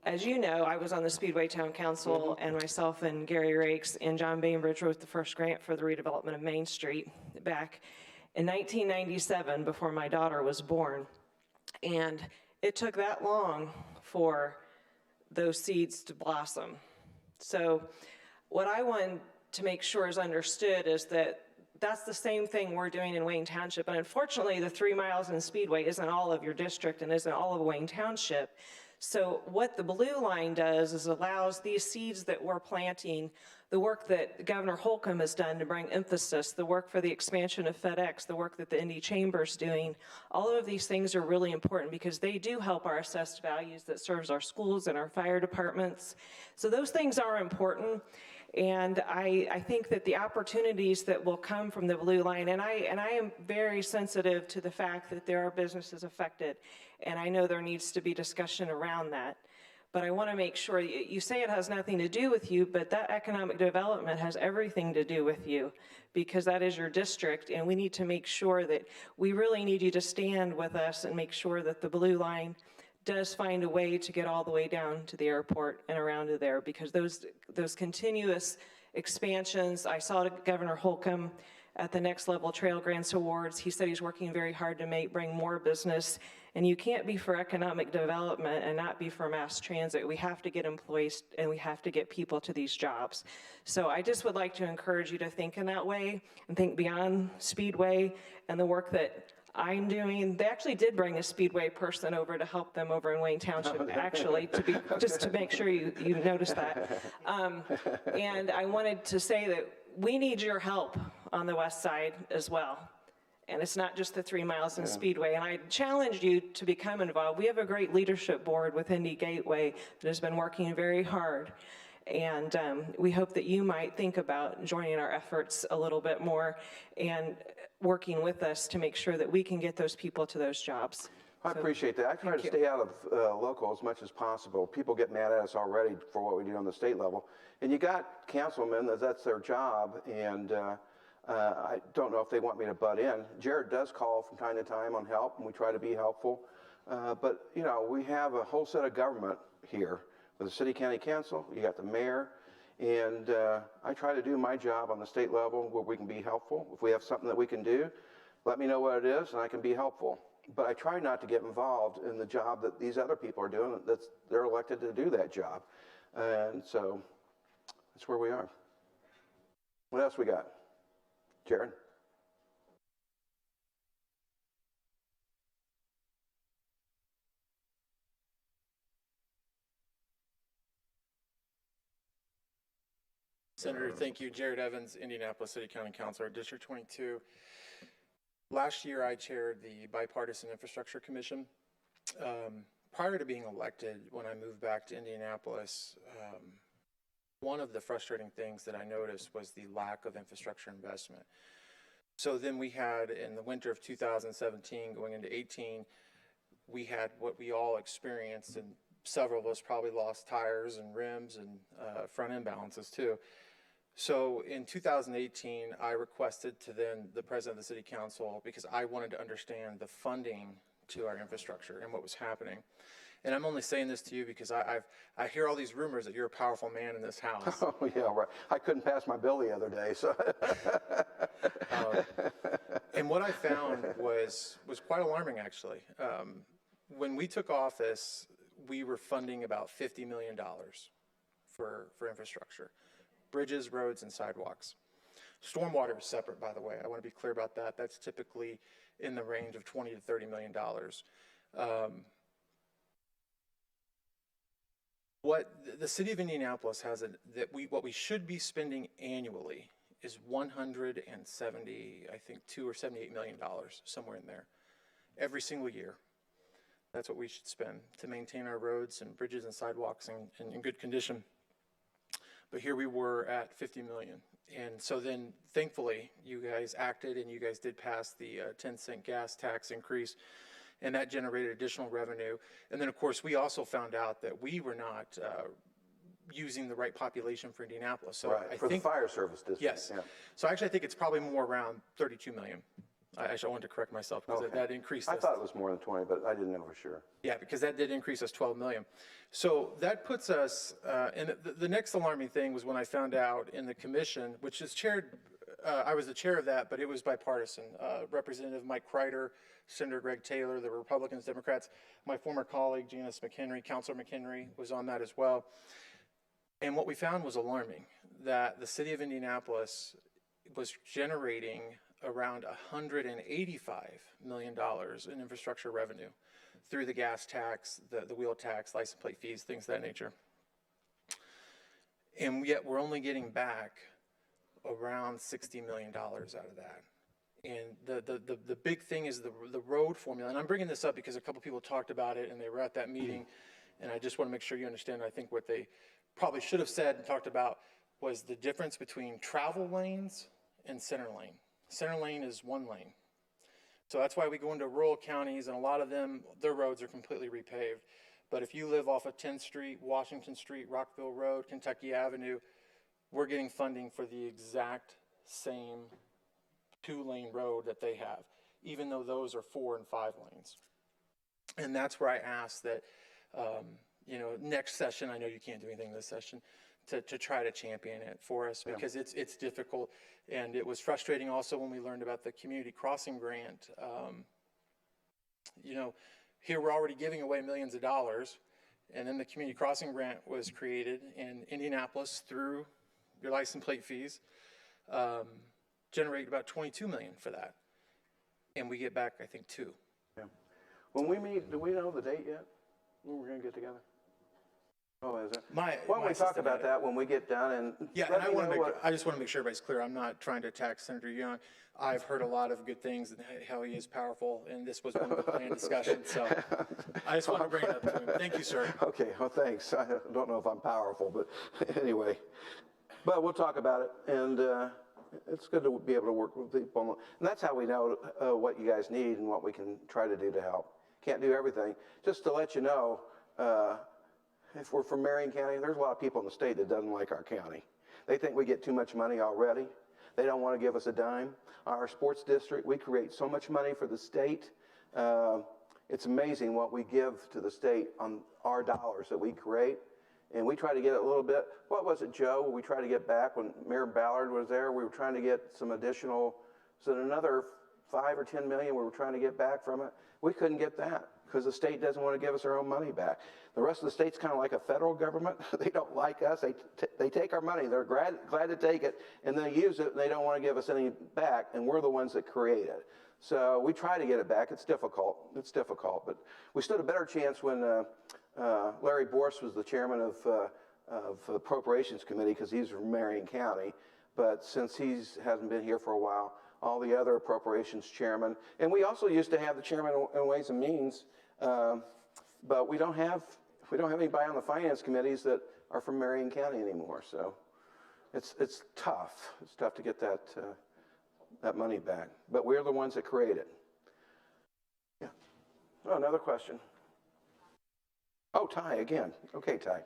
Q: As you know, I was on the Speedway Town Council, and myself and Gary Rakes and John Bainbridge wrote the first grant for the redevelopment of Main Street back in 1997, before my daughter was born. And it took that long for those seeds to blossom. So what I want to make sure is understood is that that's the same thing we're doing in Wayne Township. And unfortunately, the 3 miles in Speedway isn't all of your district and isn't all of Wayne Township. So what the Blue Line does is allows these seeds that we're planting, the work that Governor Holcomb has done to bring emphasis, the work for the expansion of FedEx, the work that the Indy Chamber's doing, all of these things are really important because they do help our assessed values that serves our schools and our fire departments. So those things are important. And I think that the opportunities that will come from the Blue Line, and I am very sensitive to the fact that there are businesses affected, and I know there needs to be discussion around that. But I want to make sure, you say it has nothing to do with you, but that economic development has everything to do with you, because that is your district, and we need to make sure that we really need you to stand with us and make sure that the Blue Line does find a way to get all the way down to the airport and around to there, because those continuous expansions, I saw Governor Holcomb at the Next Level Trail Grants Awards. He said he's working very hard to bring more business, and you can't be for economic development and not be for mass transit. We have to get employees and we have to get people to these jobs. So I just would like to encourage you to think in that way and think beyond Speedway and the work that I'm doing. They actually did bring a Speedway person over to help them over in Wayne Township, actually, just to make sure you noticed that. And I wanted to say that we need your help on the west side as well. And it's not just the 3 miles in Speedway. And I challenge you to become involved. We have a great leadership board with Indy Gateway that has been working very hard. And we hope that you might think about joining our efforts a little bit more and working with us to make sure that we can get those people to those jobs.
A: I appreciate that. I try to stay out of local as much as possible. People get mad at us already for what we do on the state level. And you got councilmen, that's their job, and I don't know if they want me to butt in. Jared does call from time to time on help, and we try to be helpful. But, you know, we have a whole set of government here with the city county council. You got the mayor. And I try to do my job on the state level where we can be helpful. If we have something that we can do, let me know what it is and I can be helpful. But I try not to get involved in the job that these other people are doing. They're elected to do that job. And so that's where we are. What else we got? Jared?
I: Senator, thank you. Jared Evans, Indianapolis City County Councilor, District 22. Last year, I chaired the Bipartisan Infrastructure Commission. Prior to being elected, when I moved back to Indianapolis, one of the frustrating things that I noticed was the lack of infrastructure investment. So then we had, in the winter of 2017, going into 18, we had what we all experienced, and several of us probably lost tires and rims and front end balances too. So in 2018, I requested to then the president of the city council, because I wanted to understand the funding to our infrastructure and what was happening. And I'm only saying this to you because I hear all these rumors that you're a powerful man in this house.
A: Oh, yeah, right. I couldn't pass my bill the other day, so.
I: And what I found was quite alarming, actually. When we took office, we were funding about $50 million for infrastructure, bridges, roads, and sidewalks. Stormwater is separate, by the way. I want to be clear about that. That's typically in the range of $20 to $30 million. What the city of Indianapolis has, what we should be spending annually is 170, I think, $2 or $78 million, somewhere in there, every single year. That's what we should spend to maintain our roads and bridges and sidewalks in good condition. But here we were at 50 million. And so then thankfully you guys acted and you guys did pass the 10-cent gas tax increase, and that generated additional revenue. And then of course we also found out that we were not using the right population for Indianapolis. So
A: right, for the fire service district.
I: Yes. Yeah. So actually I think it's probably more around 32 million. Actually, I wanted to correct myself because that increased.
A: I thought it was more than 20, but I didn't know for sure.
I: Yeah, because that did increase us 12 million. So that puts us, and the next alarming thing was when I found out in the commission, which is chaired, I was the chair of that, but it was bipartisan. Representative Mike Kreider, Senator Greg Taylor, the Republicans, Democrats, my former colleague Janice McHenry, Councilor McHenry was on that as well. And what we found was alarming, that the city of Indianapolis was generating around $185 million in infrastructure revenue through the gas tax, the wheel tax, license plate fees, things of that nature. And yet we're only getting back around $60 million out of that. And the big thing is the road formula. And I'm bringing this up because a couple people talked about it and they were at that meeting. And I just want to make sure you understand, I think what they probably should have said and talked about was the difference between travel lanes and center lane. Center lane is one lane. So that's why we go into rural counties and a lot of them, their roads are completely repaved. But if you live off of 10th Street, Washington Street, Rockville Road, Kentucky Avenue, we're getting funding for the exact same 2-lane road that they have, even though those are 4 and 5 lanes. And that's where I asked that, next session, I know you can't do anything this session, to try to champion it for us because it's difficult. And it was frustrating also when we learned about the community crossing grant. Here we're already giving away millions of dollars, and then the community crossing grant was created in Indianapolis through your license plate fees, generate about 22 million for that. And we get back, I think, 2.
A: Yeah. When we meet, do we know the date yet? When we're going to get together? Oh, is it? Why don't we talk about that when we get done and
I: yeah, and I just want to make sure everybody's clear. I'm not trying to attack Senator Young. I've heard a lot of good things and how he is powerful, and this was one of the planned discussions. So I just want to bring it up to him. Thank you, sir.
A: Okay, well, thanks. I don't know if I'm powerful, but anyway. But we'll talk about it, and it's good to be able to work with people. And that's how we know what you guys need and what we can try to do to help. Can't do everything. Just to let you know, if we're from Marion County, there's a lot of people in the state that doesn't like our county. They think we get too much money already. They don't want to give us a dime. Our sports district, we create so much money for the state. It's amazing what we give to the state on our dollars that we create. And we try to get a little bit, what was it, Joe, we tried to get back when Mayor Ballard was there? We were trying to get some additional, was it another 5 or 10 million we were trying to get back from it? We couldn't get that because the state doesn't want to give us our own money back. The rest of the state's kind of like a federal government. They don't like us. They take our money. They're glad to take it, and they use it, and they don't want to give us any back, and we're the ones that create it. So we try to get it back. It's difficult. It's difficult, but we stood a better chance when Larry Borst was the chairman of Appropriations Committee because he's from Marion County. But since he hasn't been here for a while, all the other appropriations chairmen, and we also used to have the chairman in Ways and Means, but we don't have anybody on the finance committees that are from Marion County anymore. So it's tough. It's tough to get that money back. But we're the ones that create it. Yeah. Oh, another question. Oh, Ty again. Okay, Ty.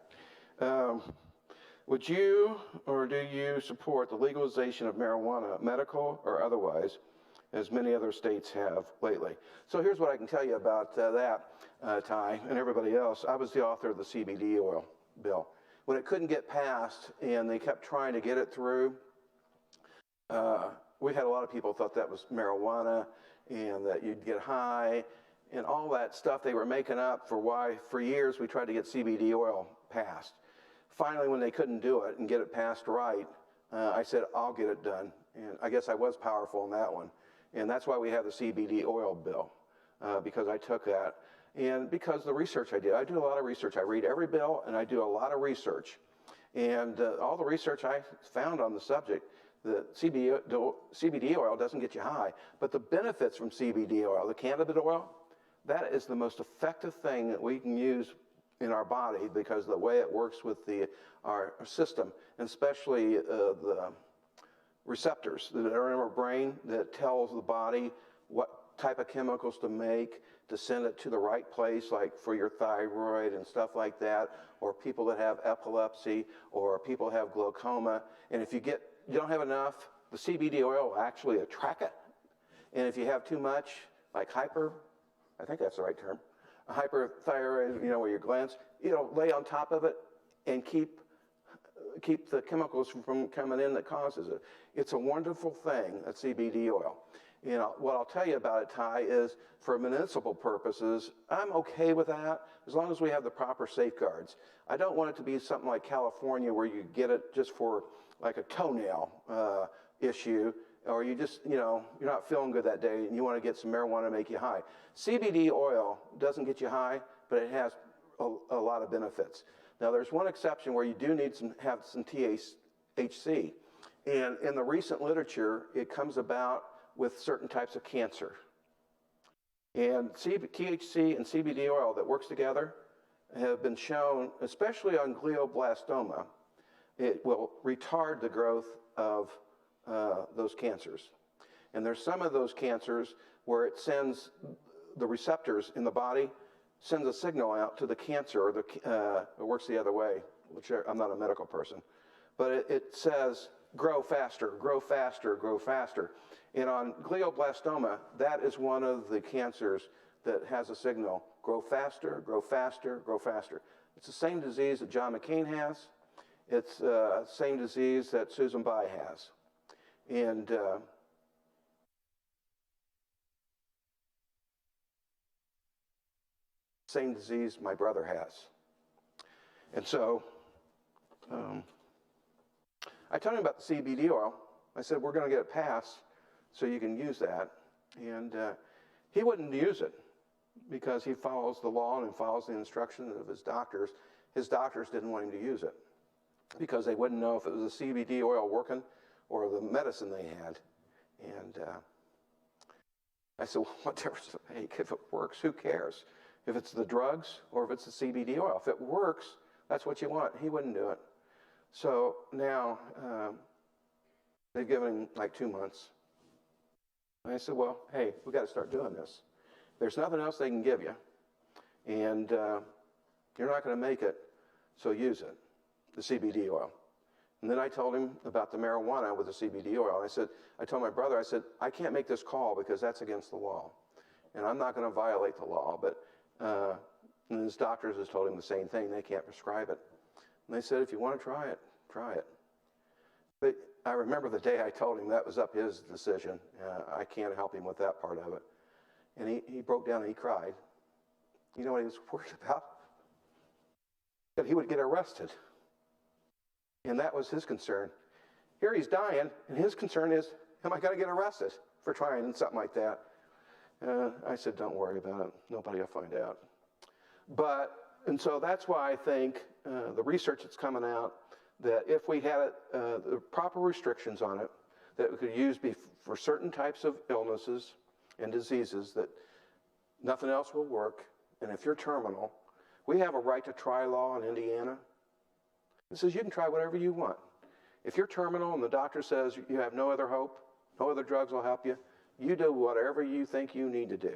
A: Would you or do you support the legalization of marijuana, medical or otherwise, as many other states have lately? So here's what I can tell you about that, Ty, and everybody else. I was the author of the CBD oil bill. When it couldn't get passed and they kept trying to get it through, we had a lot of people thought that was marijuana and that you'd get high and all that stuff they were making up for why for years we tried to get CBD oil passed. Finally, when they couldn't do it and get it passed right, I said, I'll get it done. And I guess I was powerful in that one. And that's why we have the CBD oil bill, because I took that. And because the research I do a lot of research. I read every bill and I do a lot of research. And all the research I found on the subject, the CBD oil doesn't get you high, but the benefits from CBD oil, the cannabis oil, that is the most effective thing that we can use in our body because of the way it works with our system, and especially the receptors that are in our brain that tells the body what type of chemicals to make to send it to the right place, like for your thyroid and stuff like that, or people that have epilepsy, or people have glaucoma. And if you don't have enough, the CBD oil will actually attract it. And if you have too much, like I think that's the right term, hyperthyroid, where your glands, lay on top of it and keep the chemicals from coming in that causes it. It's a wonderful thing, that CBD oil. What I'll tell you about it, Ty, is for municipal purposes, I'm okay with that as long as we have the proper safeguards. I don't want it to be something like California where you get it just for like a toenail issue, or you just, you're not feeling good that day and you want to get some marijuana to make you high. CBD oil doesn't get you high, but it has a lot of benefits. Now, there's one exception where you do need have some THC. And in the recent literature, it comes about with certain types of cancer. And THC and CBD oil that works together have been shown, especially on glioblastoma, it will retard the growth of those cancers. And there's some of those cancers where it sends the receptors in the body, sends a signal out to the cancer, or it works the other way, which I'm not a medical person, but it says, grow faster, grow faster, grow faster. And on glioblastoma, that is one of the cancers that has a signal, grow faster, grow faster, grow faster. It's the same disease that John McCain has. It's the same disease that Susan Bai has. And same disease my brother has. And so I told him about the CBD oil. I said, we're going to get it passed so you can use that. And he wouldn't use it because he follows the law and follows the instructions of his doctors. His doctors didn't want him to use it because they wouldn't know if it was the CBD oil working or the medicine they had. And I said, well, what difference does it make? If it works, who cares? If it's the drugs or if it's the CBD oil. If it works, that's what you want. He wouldn't do it. So now they've given him like 2 months. And I said, well, hey, we got to start doing this. There's nothing else they can give you. And you're not going to make it, so use it, the CBD oil. And then I told him about the marijuana with the CBD oil. I told my brother, I said, I can't make this call because that's against the law. And I'm not going to violate the law. But and his doctors has told him the same thing. They can't prescribe it. And they said, if you want to try it, try it. But I remember the day I told him that was up his decision. I can't help him with that part of it. And he broke down and he cried. You know what he was worried about? That he would get arrested. And that was his concern. Here he's dying, and his concern is, am I going to get arrested for trying something like that? I said, don't worry about it. Nobody will find out. And so that's why I think the research that's coming out, that if we had the proper restrictions on it, that we could use for certain types of illnesses and diseases, that nothing else will work. And if you're terminal, we have a right to try law in Indiana. It says you can try whatever you want. If you're terminal and the doctor says you have no other hope, no other drugs will help you, you do whatever you think you need to do.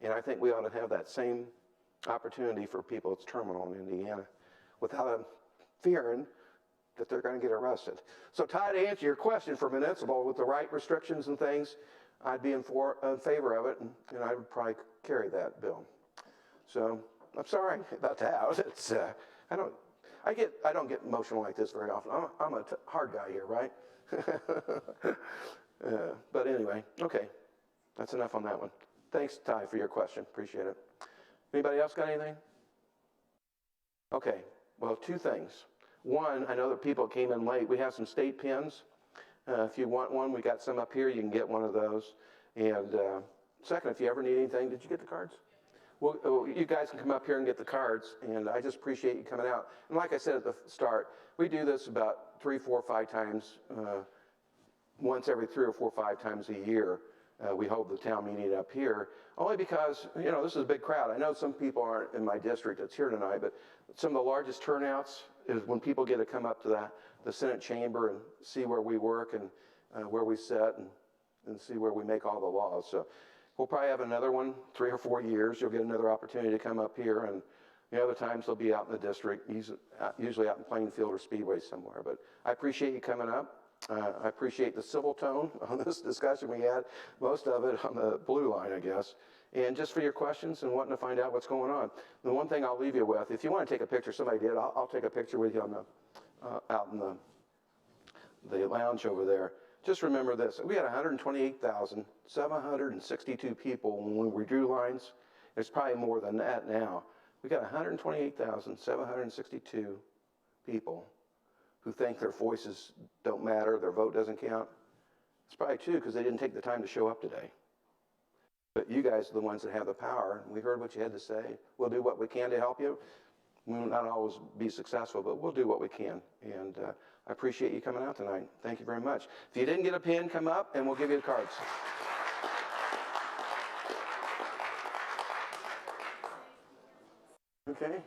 A: And I think we ought to have that same opportunity for people that's terminal in Indiana without them fearing that they're going to get arrested. So, Ty, to answer your question for municipal, with the right restrictions and things, I'd be in favor of it, and I would probably carry that bill. So, I'm sorry about that. It's I don't get emotional like this very often. I'm a hard guy here, right? But anyway, okay. That's enough on that one. Thanks, Ty, for your question. Appreciate it. Anybody else got anything? Okay. Well, 2 things. One, I know that people came in late. We have some state pins. If you want one, we got some up here. You can get one of those. And second, if you ever need anything, did you get the cards? Well, you guys can come up here and get the cards, and I just appreciate you coming out. And like I said at the start, we do this about 3, 4, 5 times, once every 3 or 4, 5 times a year. We hold the town meeting up here, only because, you know, this is a big crowd. I know some people aren't in my district that's here tonight, but some of the largest turnouts is when people get to come up to the Senate chamber and see where we work and where we sit and see where we make all the laws. So we'll probably have another one, 3 or 4 years. You'll get another opportunity to come up here, and the other times they'll be out in the district, usually out in Plainfield or Speedway somewhere. But I appreciate you coming up. I appreciate the civil tone on this discussion we had, most of it on the blue line, I guess. And just for your questions and wanting to find out what's going on. The one thing I'll leave you with, if you want to take a picture, somebody did, I'll take a picture with you on out in the lounge over there. Just remember this, we had 128,762 people when we drew lines. There's probably more than that now. We got 128,762 people who think their voices don't matter, their vote doesn't count. It's probably true because they didn't take the time to show up today. But you guys are the ones that have the power. We heard what you had to say. We'll do what we can to help you. We will not always be successful, but we'll do what we can. And I appreciate you coming out tonight. Thank you very much. If you didn't get a pin, come up and we'll give you the cards. Okay.